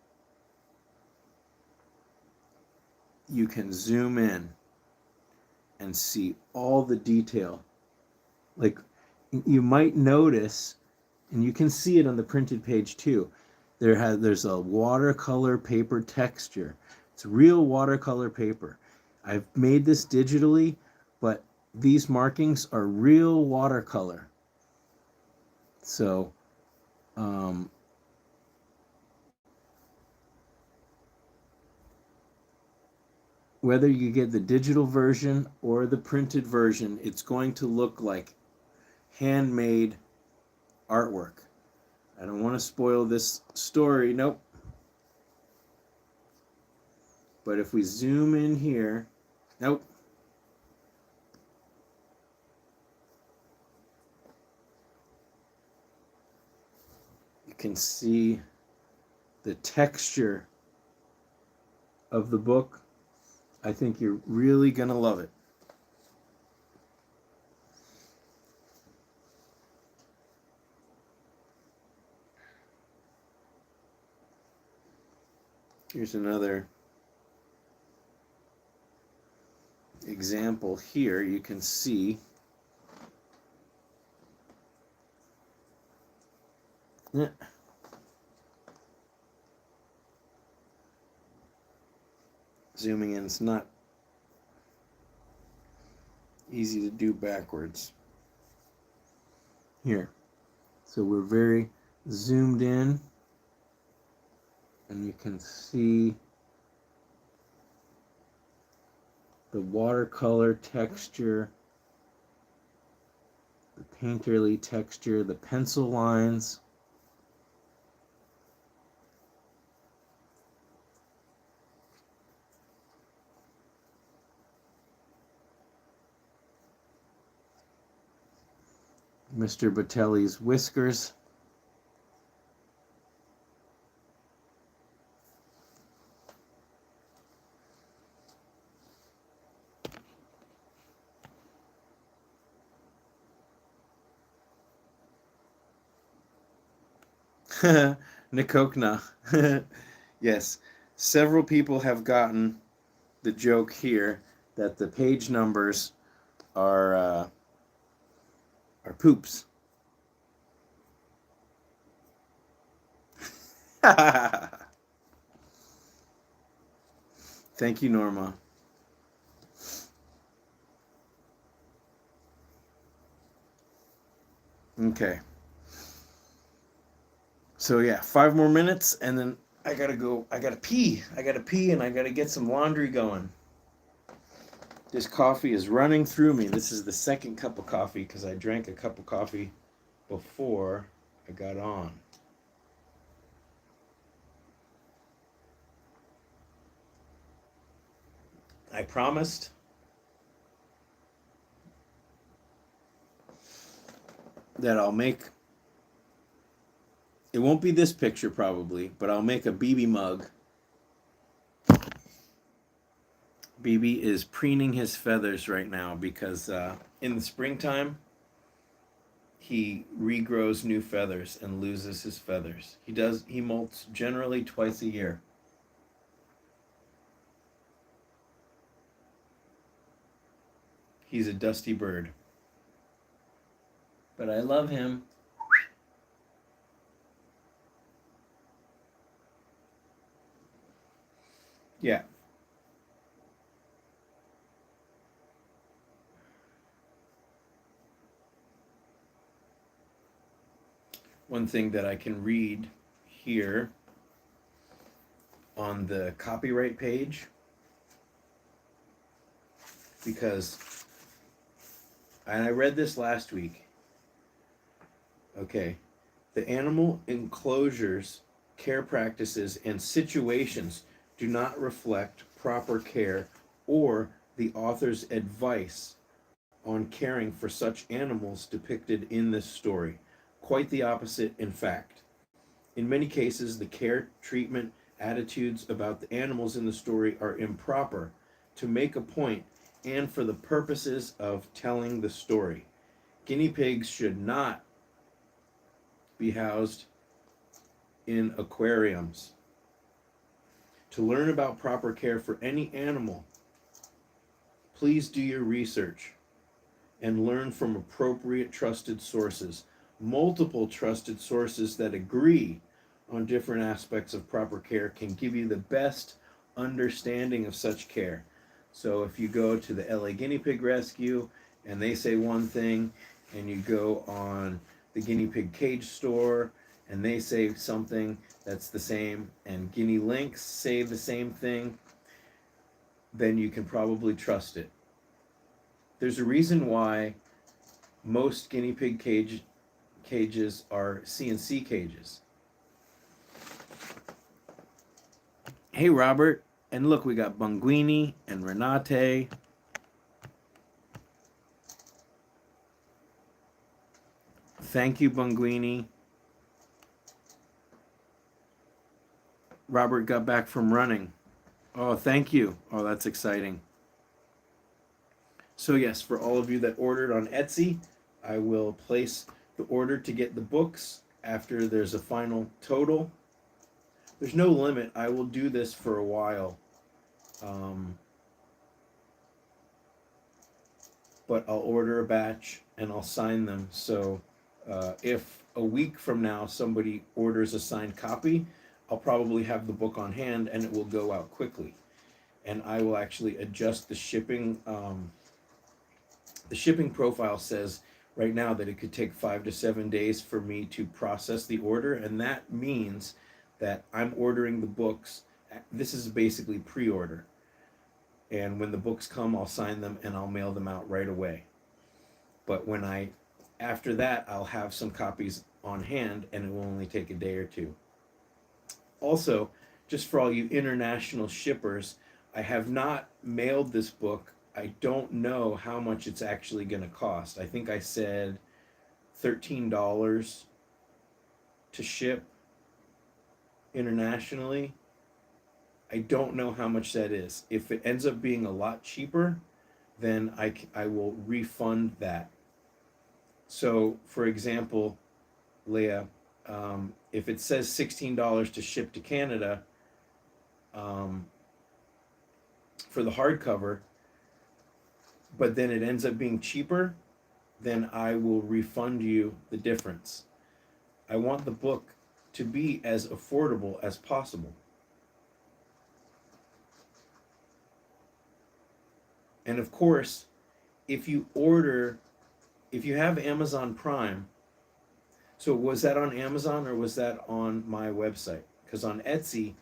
you can zoom in and see all the detail. Like, you might notice, and you can see it on the printed page too, there's a watercolor paper texture. It's real watercolor paper. I've made this digitally, but these markings are real watercolor. So, whether you get the digital version or the printed version, it's going to look like handmade artwork. I don't want to spoil this story, nope. But if we zoom in here, nope. You can see the texture of the book. I think you're really going to love it. Here's another example here. You can see zooming in, it's not easy to do backwards. Here. So we're very zoomed in, and you can see the watercolor texture, the painterly texture, the pencil lines. Mr. Batelli's whiskers. Nikokna. Yes, several people have gotten the joke here that the page numbers are poops. Thank you, Norma. Okay. So yeah, 5 more minutes and then I gotta go. I gotta pee. And I gotta get some laundry going. This coffee is running through me. This is the second cup of coffee because I drank a cup of coffee before I got on. I promised that I'll make, it won't be this picture probably, but I'll make a BB mug. BB is preening his feathers right now because in the springtime he regrows new feathers and loses his feathers. He molts generally twice a year. He's a dusty bird. But I love him. Yeah. One thing that I can read here on the copyright page, because, and I read this last week. Okay. The animal enclosures, care practices, and situations do not reflect proper care or the author's advice on caring for such animals depicted in this story. Quite the opposite, in fact. In many cases, the care, treatment, attitudes about the animals in the story are improper to make a point and for the purposes of telling the story. Guinea pigs should not be housed in aquariums. To learn about proper care for any animal, please do your research and learn from appropriate trusted sources. Multiple trusted sources that agree on different aspects of proper care can give you the best understanding of such care. So if you go to the LA Guinea Pig Rescue and they say one thing, and you go on the guinea pig cage store and they say something that's the same, and guinea links say the same thing, then you can probably trust it. There's a reason why most guinea pig cages are CNC cages. Hey, Robert. And look, we got Bunguini and Renate. Thank you, Bunguini. Robert got back from running. Oh, thank you. Oh, that's exciting. So yes, for all of you that ordered on Etsy, I will place the order to get the books after there's a final total. There's no limit. I will do this for a while. But I'll order a batch and I'll sign them. So if a week from now somebody orders a signed copy, I'll probably have the book on hand and it will go out quickly. And I will actually adjust the shipping. The shipping profile says right now that it could take 5 to 7 days for me to process the order. And that means that I'm ordering the books. This is basically pre-order. And when the books come, I'll sign them and I'll mail them out right away. But after that, I'll have some copies on hand and it will only take a day or two. Also, just for all you international shippers, I have not mailed this book. I don't know how much it's actually going to cost. I think I said $13 to ship internationally. I don't know how much that is. If it ends up being a lot cheaper, then I will refund that. So, for example, Leah, if it says $16 to ship to Canada for the hardcover, but then it ends up being cheaper, then I will refund you the difference. I want the book to be as affordable as possible. And of course, if you have Amazon Prime, so was that on Amazon or was that on my website? Because on Etsy,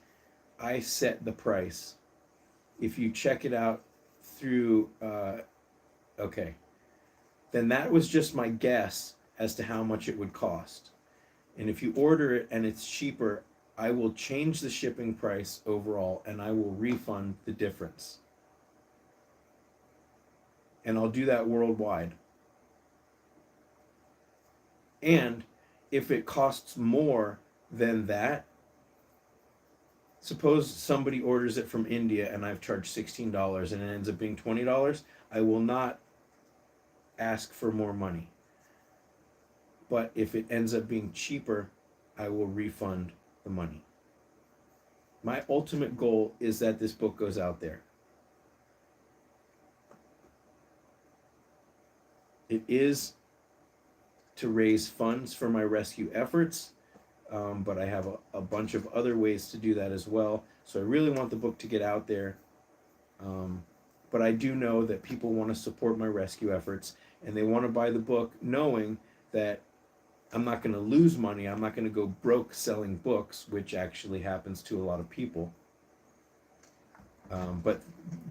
I set the price. If you check it out through, okay, then that was just my guess as to how much it would cost. And if you order it and it's cheaper, I will change the shipping price overall and I will refund the difference. And I'll do that worldwide. And if it costs more than that, suppose somebody orders it from India and I've charged $16 and it ends up being $20, I will not ask for more money. But if it ends up being cheaper, I will refund the money. My ultimate goal is that this book goes out there. It is to raise funds for my rescue efforts, but I have a bunch of other ways to do that as well. So I really want the book to get out there. But I do know that people want to support my rescue efforts and they want to buy the book knowing that I'm not going to lose money. I'm not going to go broke selling books, which actually happens to a lot of people. But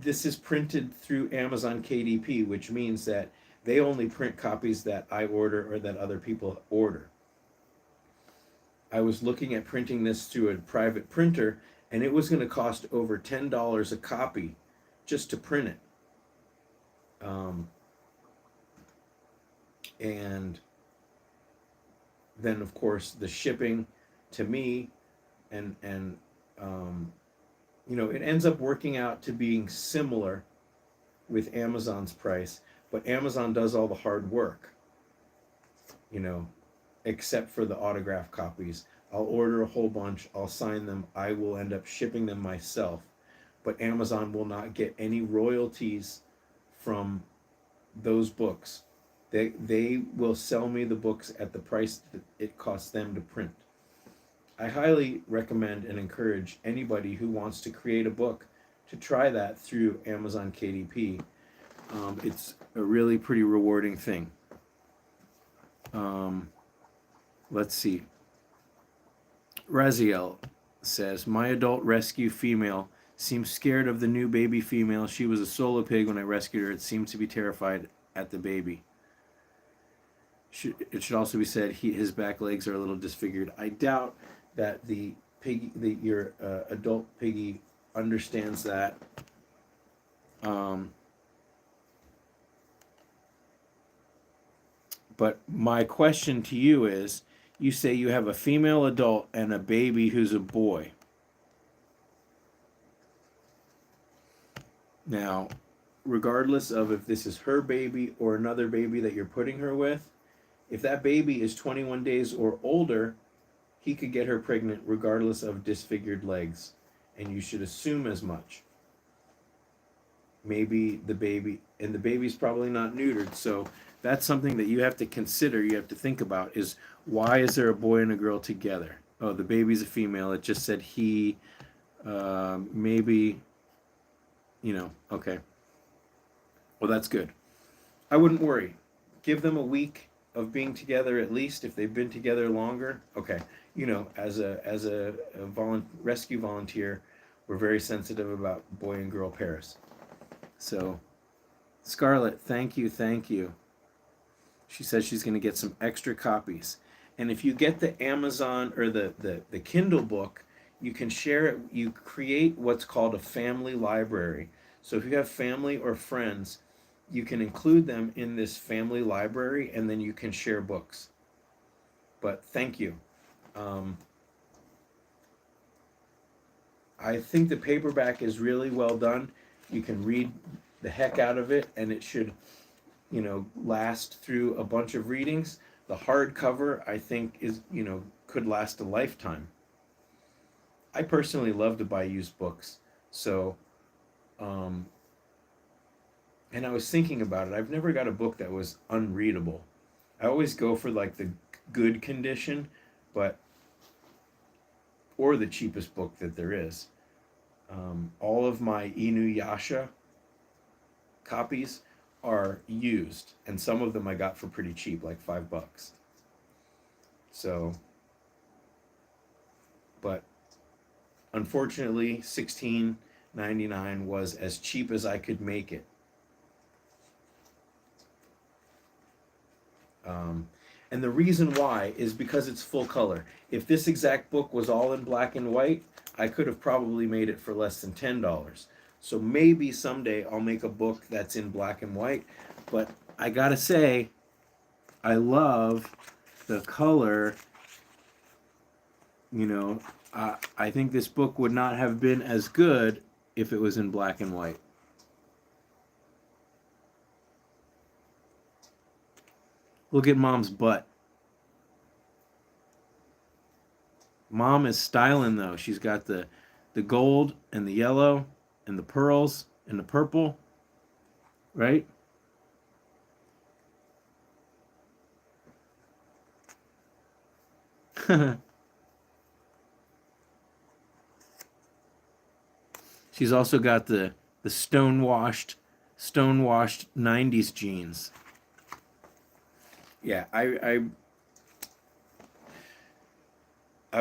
this is printed through Amazon KDP, which means that they only print copies that I order or that other people order. I was looking at printing this through a private printer, and it was going to cost over $10 a copy just to print it. And then, of course, the shipping to me, and it ends up working out to being similar with Amazon's price. But Amazon does all the hard work, except for the autograph copies. I'll order a whole bunch, I'll sign them, I will end up shipping them myself. But Amazon will not get any royalties from those books. They will sell me the books at the price that it costs them to print. I highly recommend and encourage anybody who wants to create a book to try that through Amazon KDP. It's a really pretty rewarding thing. Let's see. Raziel says, my adult rescue female seems scared of the new baby female. She was a solo pig when I rescued her. It seems to be terrified at the baby. It should also be said his back legs are a little disfigured. I doubt that your adult piggy understands that. But my question to you is, you say you have a female adult and a baby who's a boy. Now, regardless of if this is her baby or another baby that you're putting her with, if that baby is 21 days or older, he could get her pregnant regardless of disfigured legs. And you should assume as much. Maybe the baby's probably not neutered, so that's something that you have to consider, you have to think about, is why is there a boy and a girl together? Oh, the baby's a female, it just said he, maybe, okay. Well, that's good. I wouldn't worry. Give them a week of being together at least. If they've been together longer, okay. As a rescue volunteer, we're very sensitive about boy and girl pairs. So, Scarlett, thank you, thank you. She says she's going to get some extra copies. And if you get the Amazon or the Kindle book, you can share it. You create what's called a family library. So if you have family or friends, you can include them in this family library and then you can share books. But thank you. I think the paperback is really well done. You can read the heck out of it and it should, last through a bunch of readings. The hardcover, I think, could last a lifetime. I personally love to buy used books. So, and I was thinking about it. I've never got a book that was unreadable. I always go for like the good condition, or the cheapest book that there is. All of my Inuyasha copies are used, and some of them I got for pretty cheap, like $5. So, but unfortunately, $16.99 was as cheap as I could make it. And the reason why is because it's full color. If this exact book was all in black and white, I could have probably made it for less than $10. So maybe someday I'll make a book that's in black and white. But I gotta say, I love the color. I think this book would not have been as good if it was in black and white. Look at Mom's butt. Mom is styling though. She's got the gold and the yellow and the pearls and the purple, right? She's also got the stonewashed 90s jeans. Yeah, I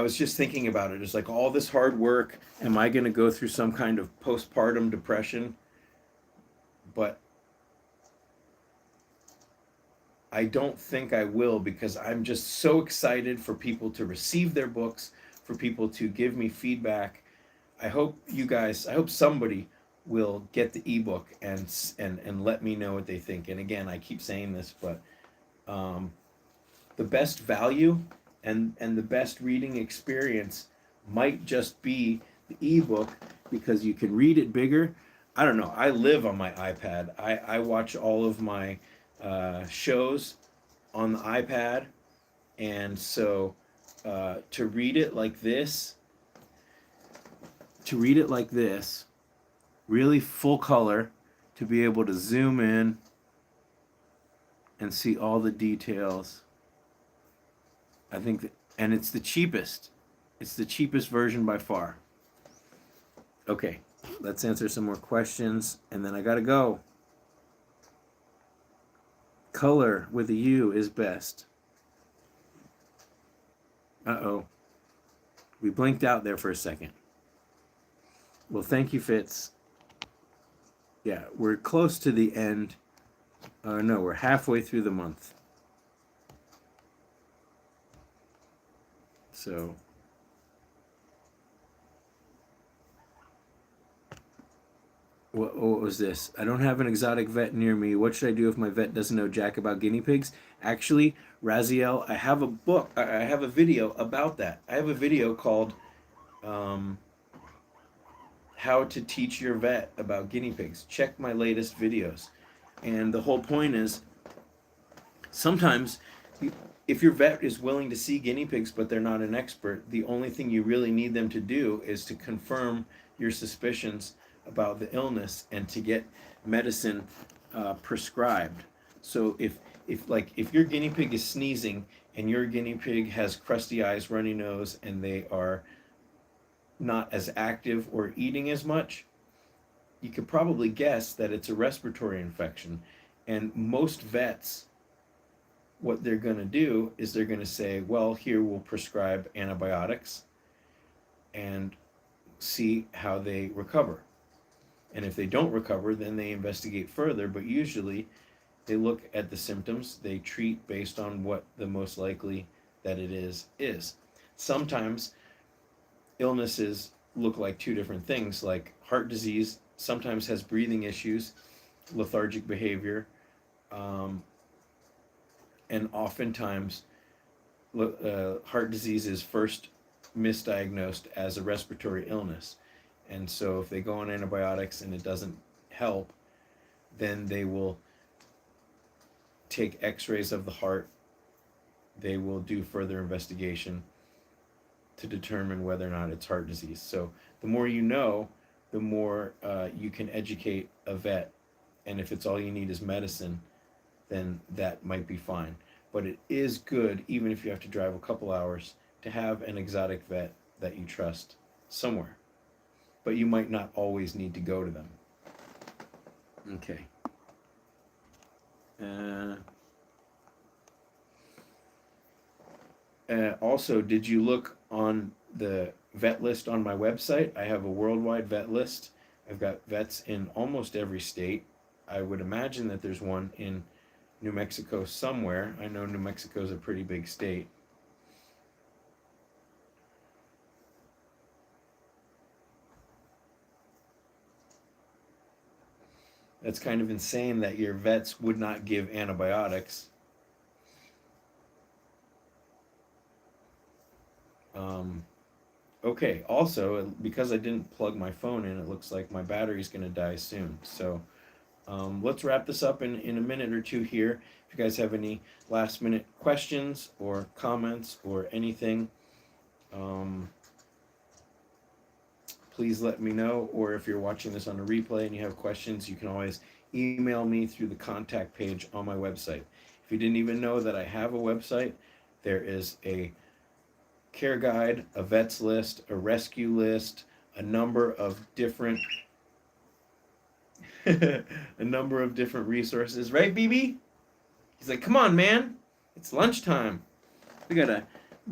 was just thinking about it. It's like all this hard work. Am I going to go through some kind of postpartum depression? But I don't think I will, because I'm just so excited for people to receive their books, for people to give me feedback. I hope somebody will get the ebook and let me know what they think. And again, I keep saying this, but the best value and the best reading experience might just be the ebook, because you can read it bigger. I don't know. I live on my iPad. I watch all of my shows on the iPad, and so to read it like this, really full color, to be able to zoom in and see all the details. I think and it's the cheapest. It's the cheapest version by far. Okay, let's answer some more questions, and then I gotta go. Color with a U is best. Uh-oh. We blinked out there for a second. Well, thank you, Fitz. Yeah, we're close to the end. No, we're halfway through the month. So, what was this? I don't have an exotic vet near me. What should I do if my vet doesn't know jack about guinea pigs? Actually, Raziel, I have a book. I have a video about that. I have a video called How to Teach Your Vet About Guinea Pigs. Check my latest videos. And the whole point is, sometimes if your vet is willing to see guinea pigs but they're not an expert, the only thing you really need them to do is to confirm your suspicions about the illness and to get medicine prescribed. So if your guinea pig is sneezing and your guinea pig has crusty eyes, runny nose, and they are not as active or eating as much, you could probably guess that it's a respiratory infection. And most vets, what they're going to do is they're going to say, well, here we'll prescribe antibiotics and see how they recover. And if they don't recover, then they investigate further, but usually they look at the symptoms, they treat based on what the most likely that it is. Sometimes illnesses look like two different things, like heart disease sometimes has breathing issues, lethargic behavior, um, and oftentimes heart disease is first misdiagnosed as a respiratory illness. And so if they go on antibiotics and it doesn't help, then they will take x-rays of the heart. They will do further investigation to determine whether or not it's heart disease. So the more you know, the more you can educate a vet. And if it's all you need is medicine, then that might be fine. But it is good, even if you have to drive a couple hours, to have an exotic vet that you trust somewhere. But you might not always need to go to them. Okay. Also, did you look on the vet list on my website? I have a worldwide vet list. I've got vets in almost every state. I would imagine that there's one in New Mexico somewhere. I know New Mexico is a pretty big state. That's kind of insane that your vets would not give antibiotics. Okay, also, because I didn't plug my phone in, it looks like my battery's going to die soon. So let's wrap this up in a minute or two here. If you guys have any last minute questions or comments or anything, please let me know. Or if you're watching this on a replay and you have questions, you can always email me through the contact page on my website. If you didn't even know that I have a website, there is a care guide, a vet's list, a rescue list, a number of different resources, right, BB? He's like, come on, man, it's lunchtime. We gotta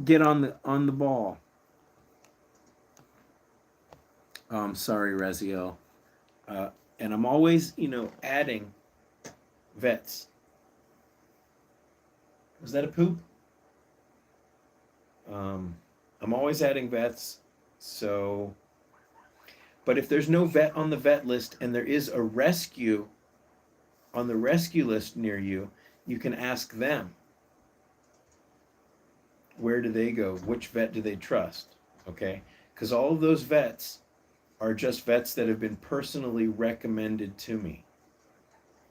get on the ball. Sorry, Raziel. And I'm always, adding vets. Was that a poop? I'm always adding vets, so, but if there's no vet on the vet list and there is a rescue on the rescue list near you, you can ask them. Where do they go? Which vet do they trust? Okay? Because all of those vets are just vets that have been personally recommended to me.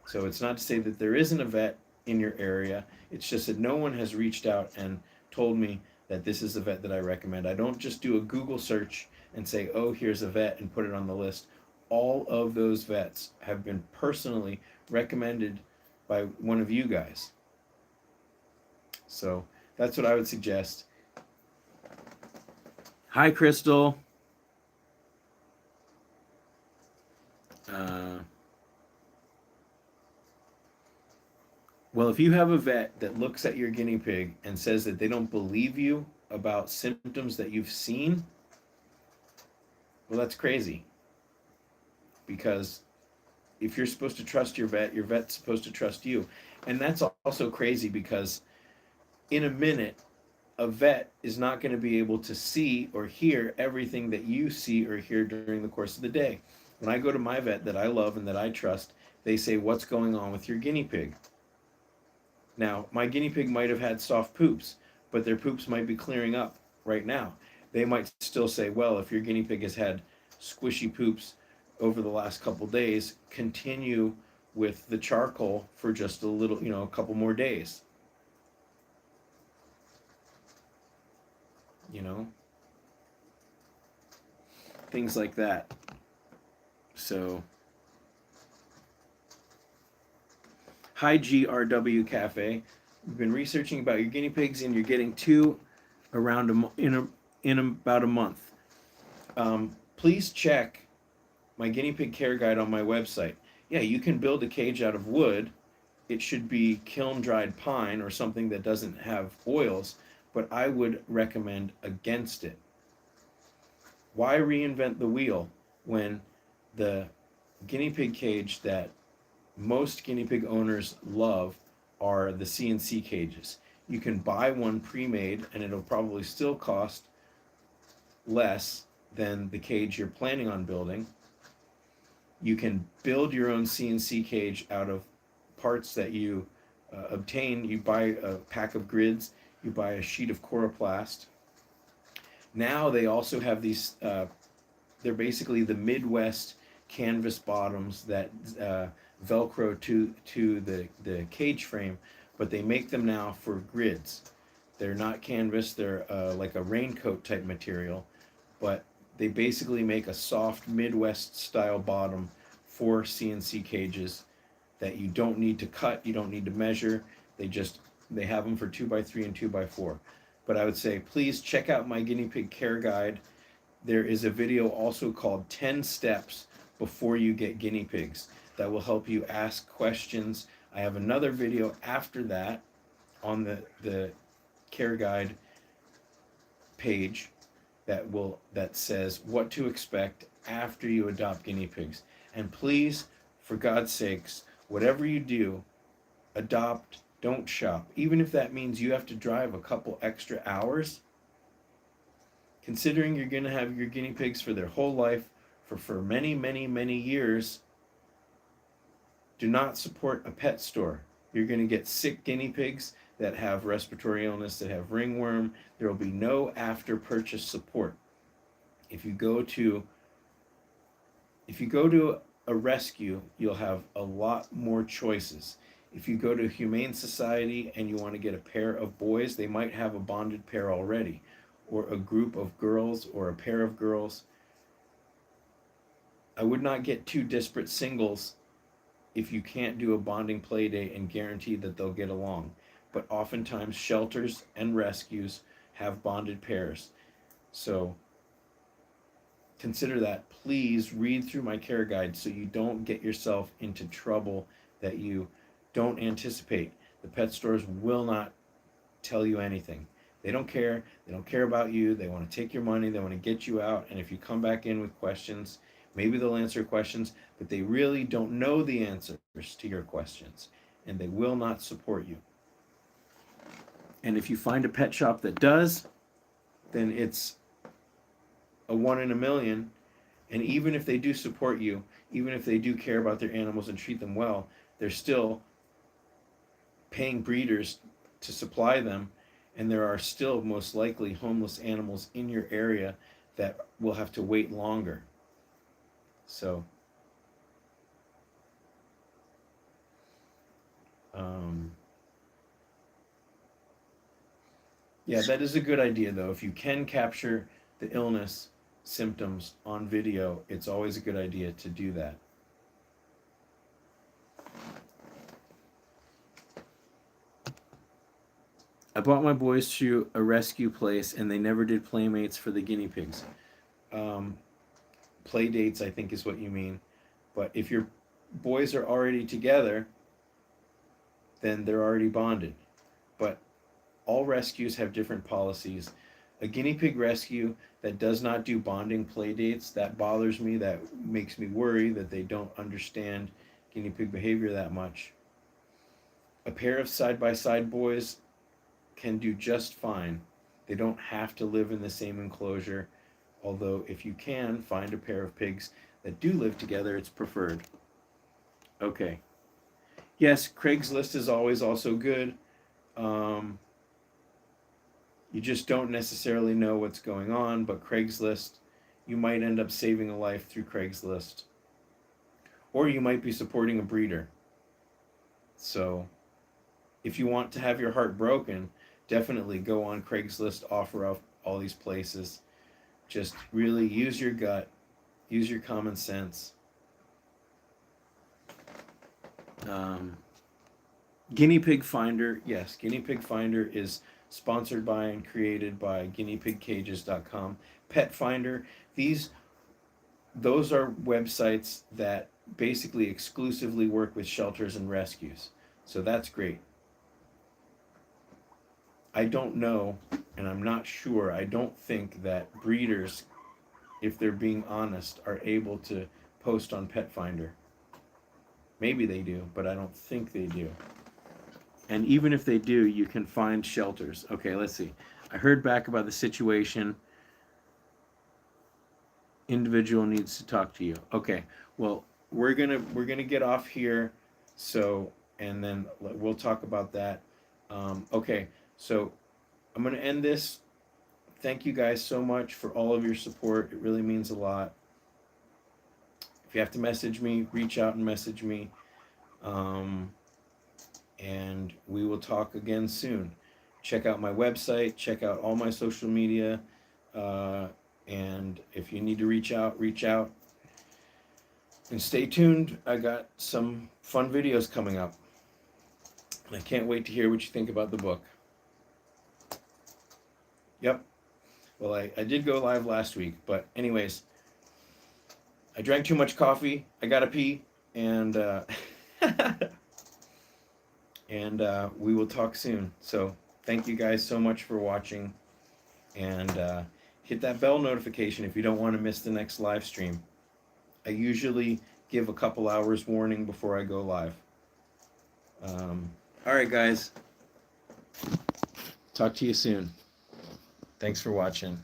So it's not to say that there isn't a vet in your area. It's just that no one has reached out and told me that this is the vet that I recommend. I don't just do a Google search and say, oh, here's a vet and put it on the list. All of those vets have been personally recommended by one of you guys. So that's what I would suggest. Hi, Crystal. Well, if you have a vet that looks at your guinea pig and says that they don't believe you about symptoms that you've seen, well, that's crazy. Because if you're supposed to trust your vet's supposed to trust you. And that's also crazy because in a minute, a vet is not going to be able to see or hear everything that you see or hear during the course of the day. When I go to my vet that I love and that I trust, they say, what's going on with your guinea pig? Now, my guinea pig might have had soft poops, but their poops might be clearing up right now. They might still say, well, if your guinea pig has had squishy poops over the last couple days, continue with the charcoal for just a little, a couple more days. Things like that. So, hi, GRW Cafe. We've been researching about your guinea pigs, and you're getting two around in about a month. Please check my guinea pig care guide on my website. Yeah, you can build a cage out of wood. It should be kiln dried pine or something that doesn't have oils, but I would recommend against it. Why reinvent the wheel when the guinea pig cage that most guinea pig owners love are the CNC cages. You can buy one pre-made and it'll probably still cost less than the cage you're planning on building. You can build your own CNC cage out of parts that you obtain. You buy a pack of grids, you buy a sheet of coroplast. Now they also have these, they're basically the Midwest canvas bottoms that Velcro to the cage frame, but they make them now for grids. They're not canvas, they're like a raincoat type material, but they basically make a soft Midwest style bottom for CNC cages that you don't need to cut, you don't need to measure. They have them for 2x3 and 2x4. But I would say please check out my guinea pig care guide. There is a video also called 10 Steps Before You Get Guinea Pigs that will help you ask questions. I have another video after that on the care guide page that says what to expect after you adopt guinea pigs. And please, for God's sakes, whatever you do, adopt, don't shop. Even if that means you have to drive a couple extra hours, considering you're going to have your guinea pigs for their whole life, for many, many, many years, do not support a pet store. You're going to get sick guinea pigs that have respiratory illness, that have ringworm. There will be no after purchase support. If you go to a rescue, you'll have a lot more choices. If you go to Humane Society and you want to get a pair of boys, they might have a bonded pair already, or a group of girls, or a pair of girls. I would not get two disparate singles if you can't do a bonding play date and guarantee that they'll get along. But oftentimes shelters and rescues have bonded pairs. So consider that. Please read through my care guide so you don't get yourself into trouble that you don't anticipate. The pet stores will not tell you anything. They don't care. They don't care about you. They want to take your money. They want to get you out. And if you come back in with questions, maybe they'll answer questions, but they really don't know the answers to your questions, and they will not support you. And if you find a pet shop that does, then it's a 1 in a million. And even if they do support you, even if they do care about their animals and treat them well, they're still paying breeders to supply them, and there are still most likely homeless animals in your area that will have to wait longer. So yeah, that is a good idea though. If you can capture the illness symptoms on video, it's always a good idea to do that. I brought my boys to a rescue place and they never did playmates for the guinea pigs. Play dates, I think, is what you mean. But if your boys are already together, then they're already bonded. But all rescues have different policies. A guinea pig rescue that does not do bonding play dates, that bothers me. That makes me worry that they don't understand guinea pig behavior that much. A pair of side-by-side boys can do just fine. They don't have to live in the same enclosure, although if you can find a pair of pigs that do live together, it's preferred. Okay. Yes, Craigslist is always also good. You just don't necessarily know what's going on, but Craigslist, you might end up saving a life through Craigslist. Or you might be supporting a breeder. So if you want to have your heart broken, definitely go on Craigslist, offer up all these places. Just really use your gut, use your common sense. Guinea Pig Finder, yes, Guinea Pig Finder is sponsored by and created by guineapigcages.com. Pet Finder, those are websites that basically exclusively work with shelters and rescues. So that's great. I don't know, and I'm not sure, I don't think that breeders, if they're being honest, are able to post on Pet Finder. Maybe they do, but I don't think they do. And even if they do, you can find shelters. Okay, let's see. I heard back about the situation. Individual needs to talk to you. Okay, well, we're gonna get off here, so, and then we'll talk about that. Okay, so I'm gonna end this. Thank you guys so much for all of your support. It really means a lot. If you have to message me, reach out and message me. And we will talk again soon. Check out my website, check out all my social media, and if you need to reach out, reach out. And stay tuned. I got some fun videos coming up. And I can't wait to hear what you think about the book. Yep. Well, I did go live last week, but anyways, I drank too much coffee. I gotta pee, and and we will talk soon. So thank you guys so much for watching, and hit that bell notification if you don't want to miss the next live stream. I usually give a couple hours warning before I go live. All right, guys. Talk to you soon. Thanks for watching.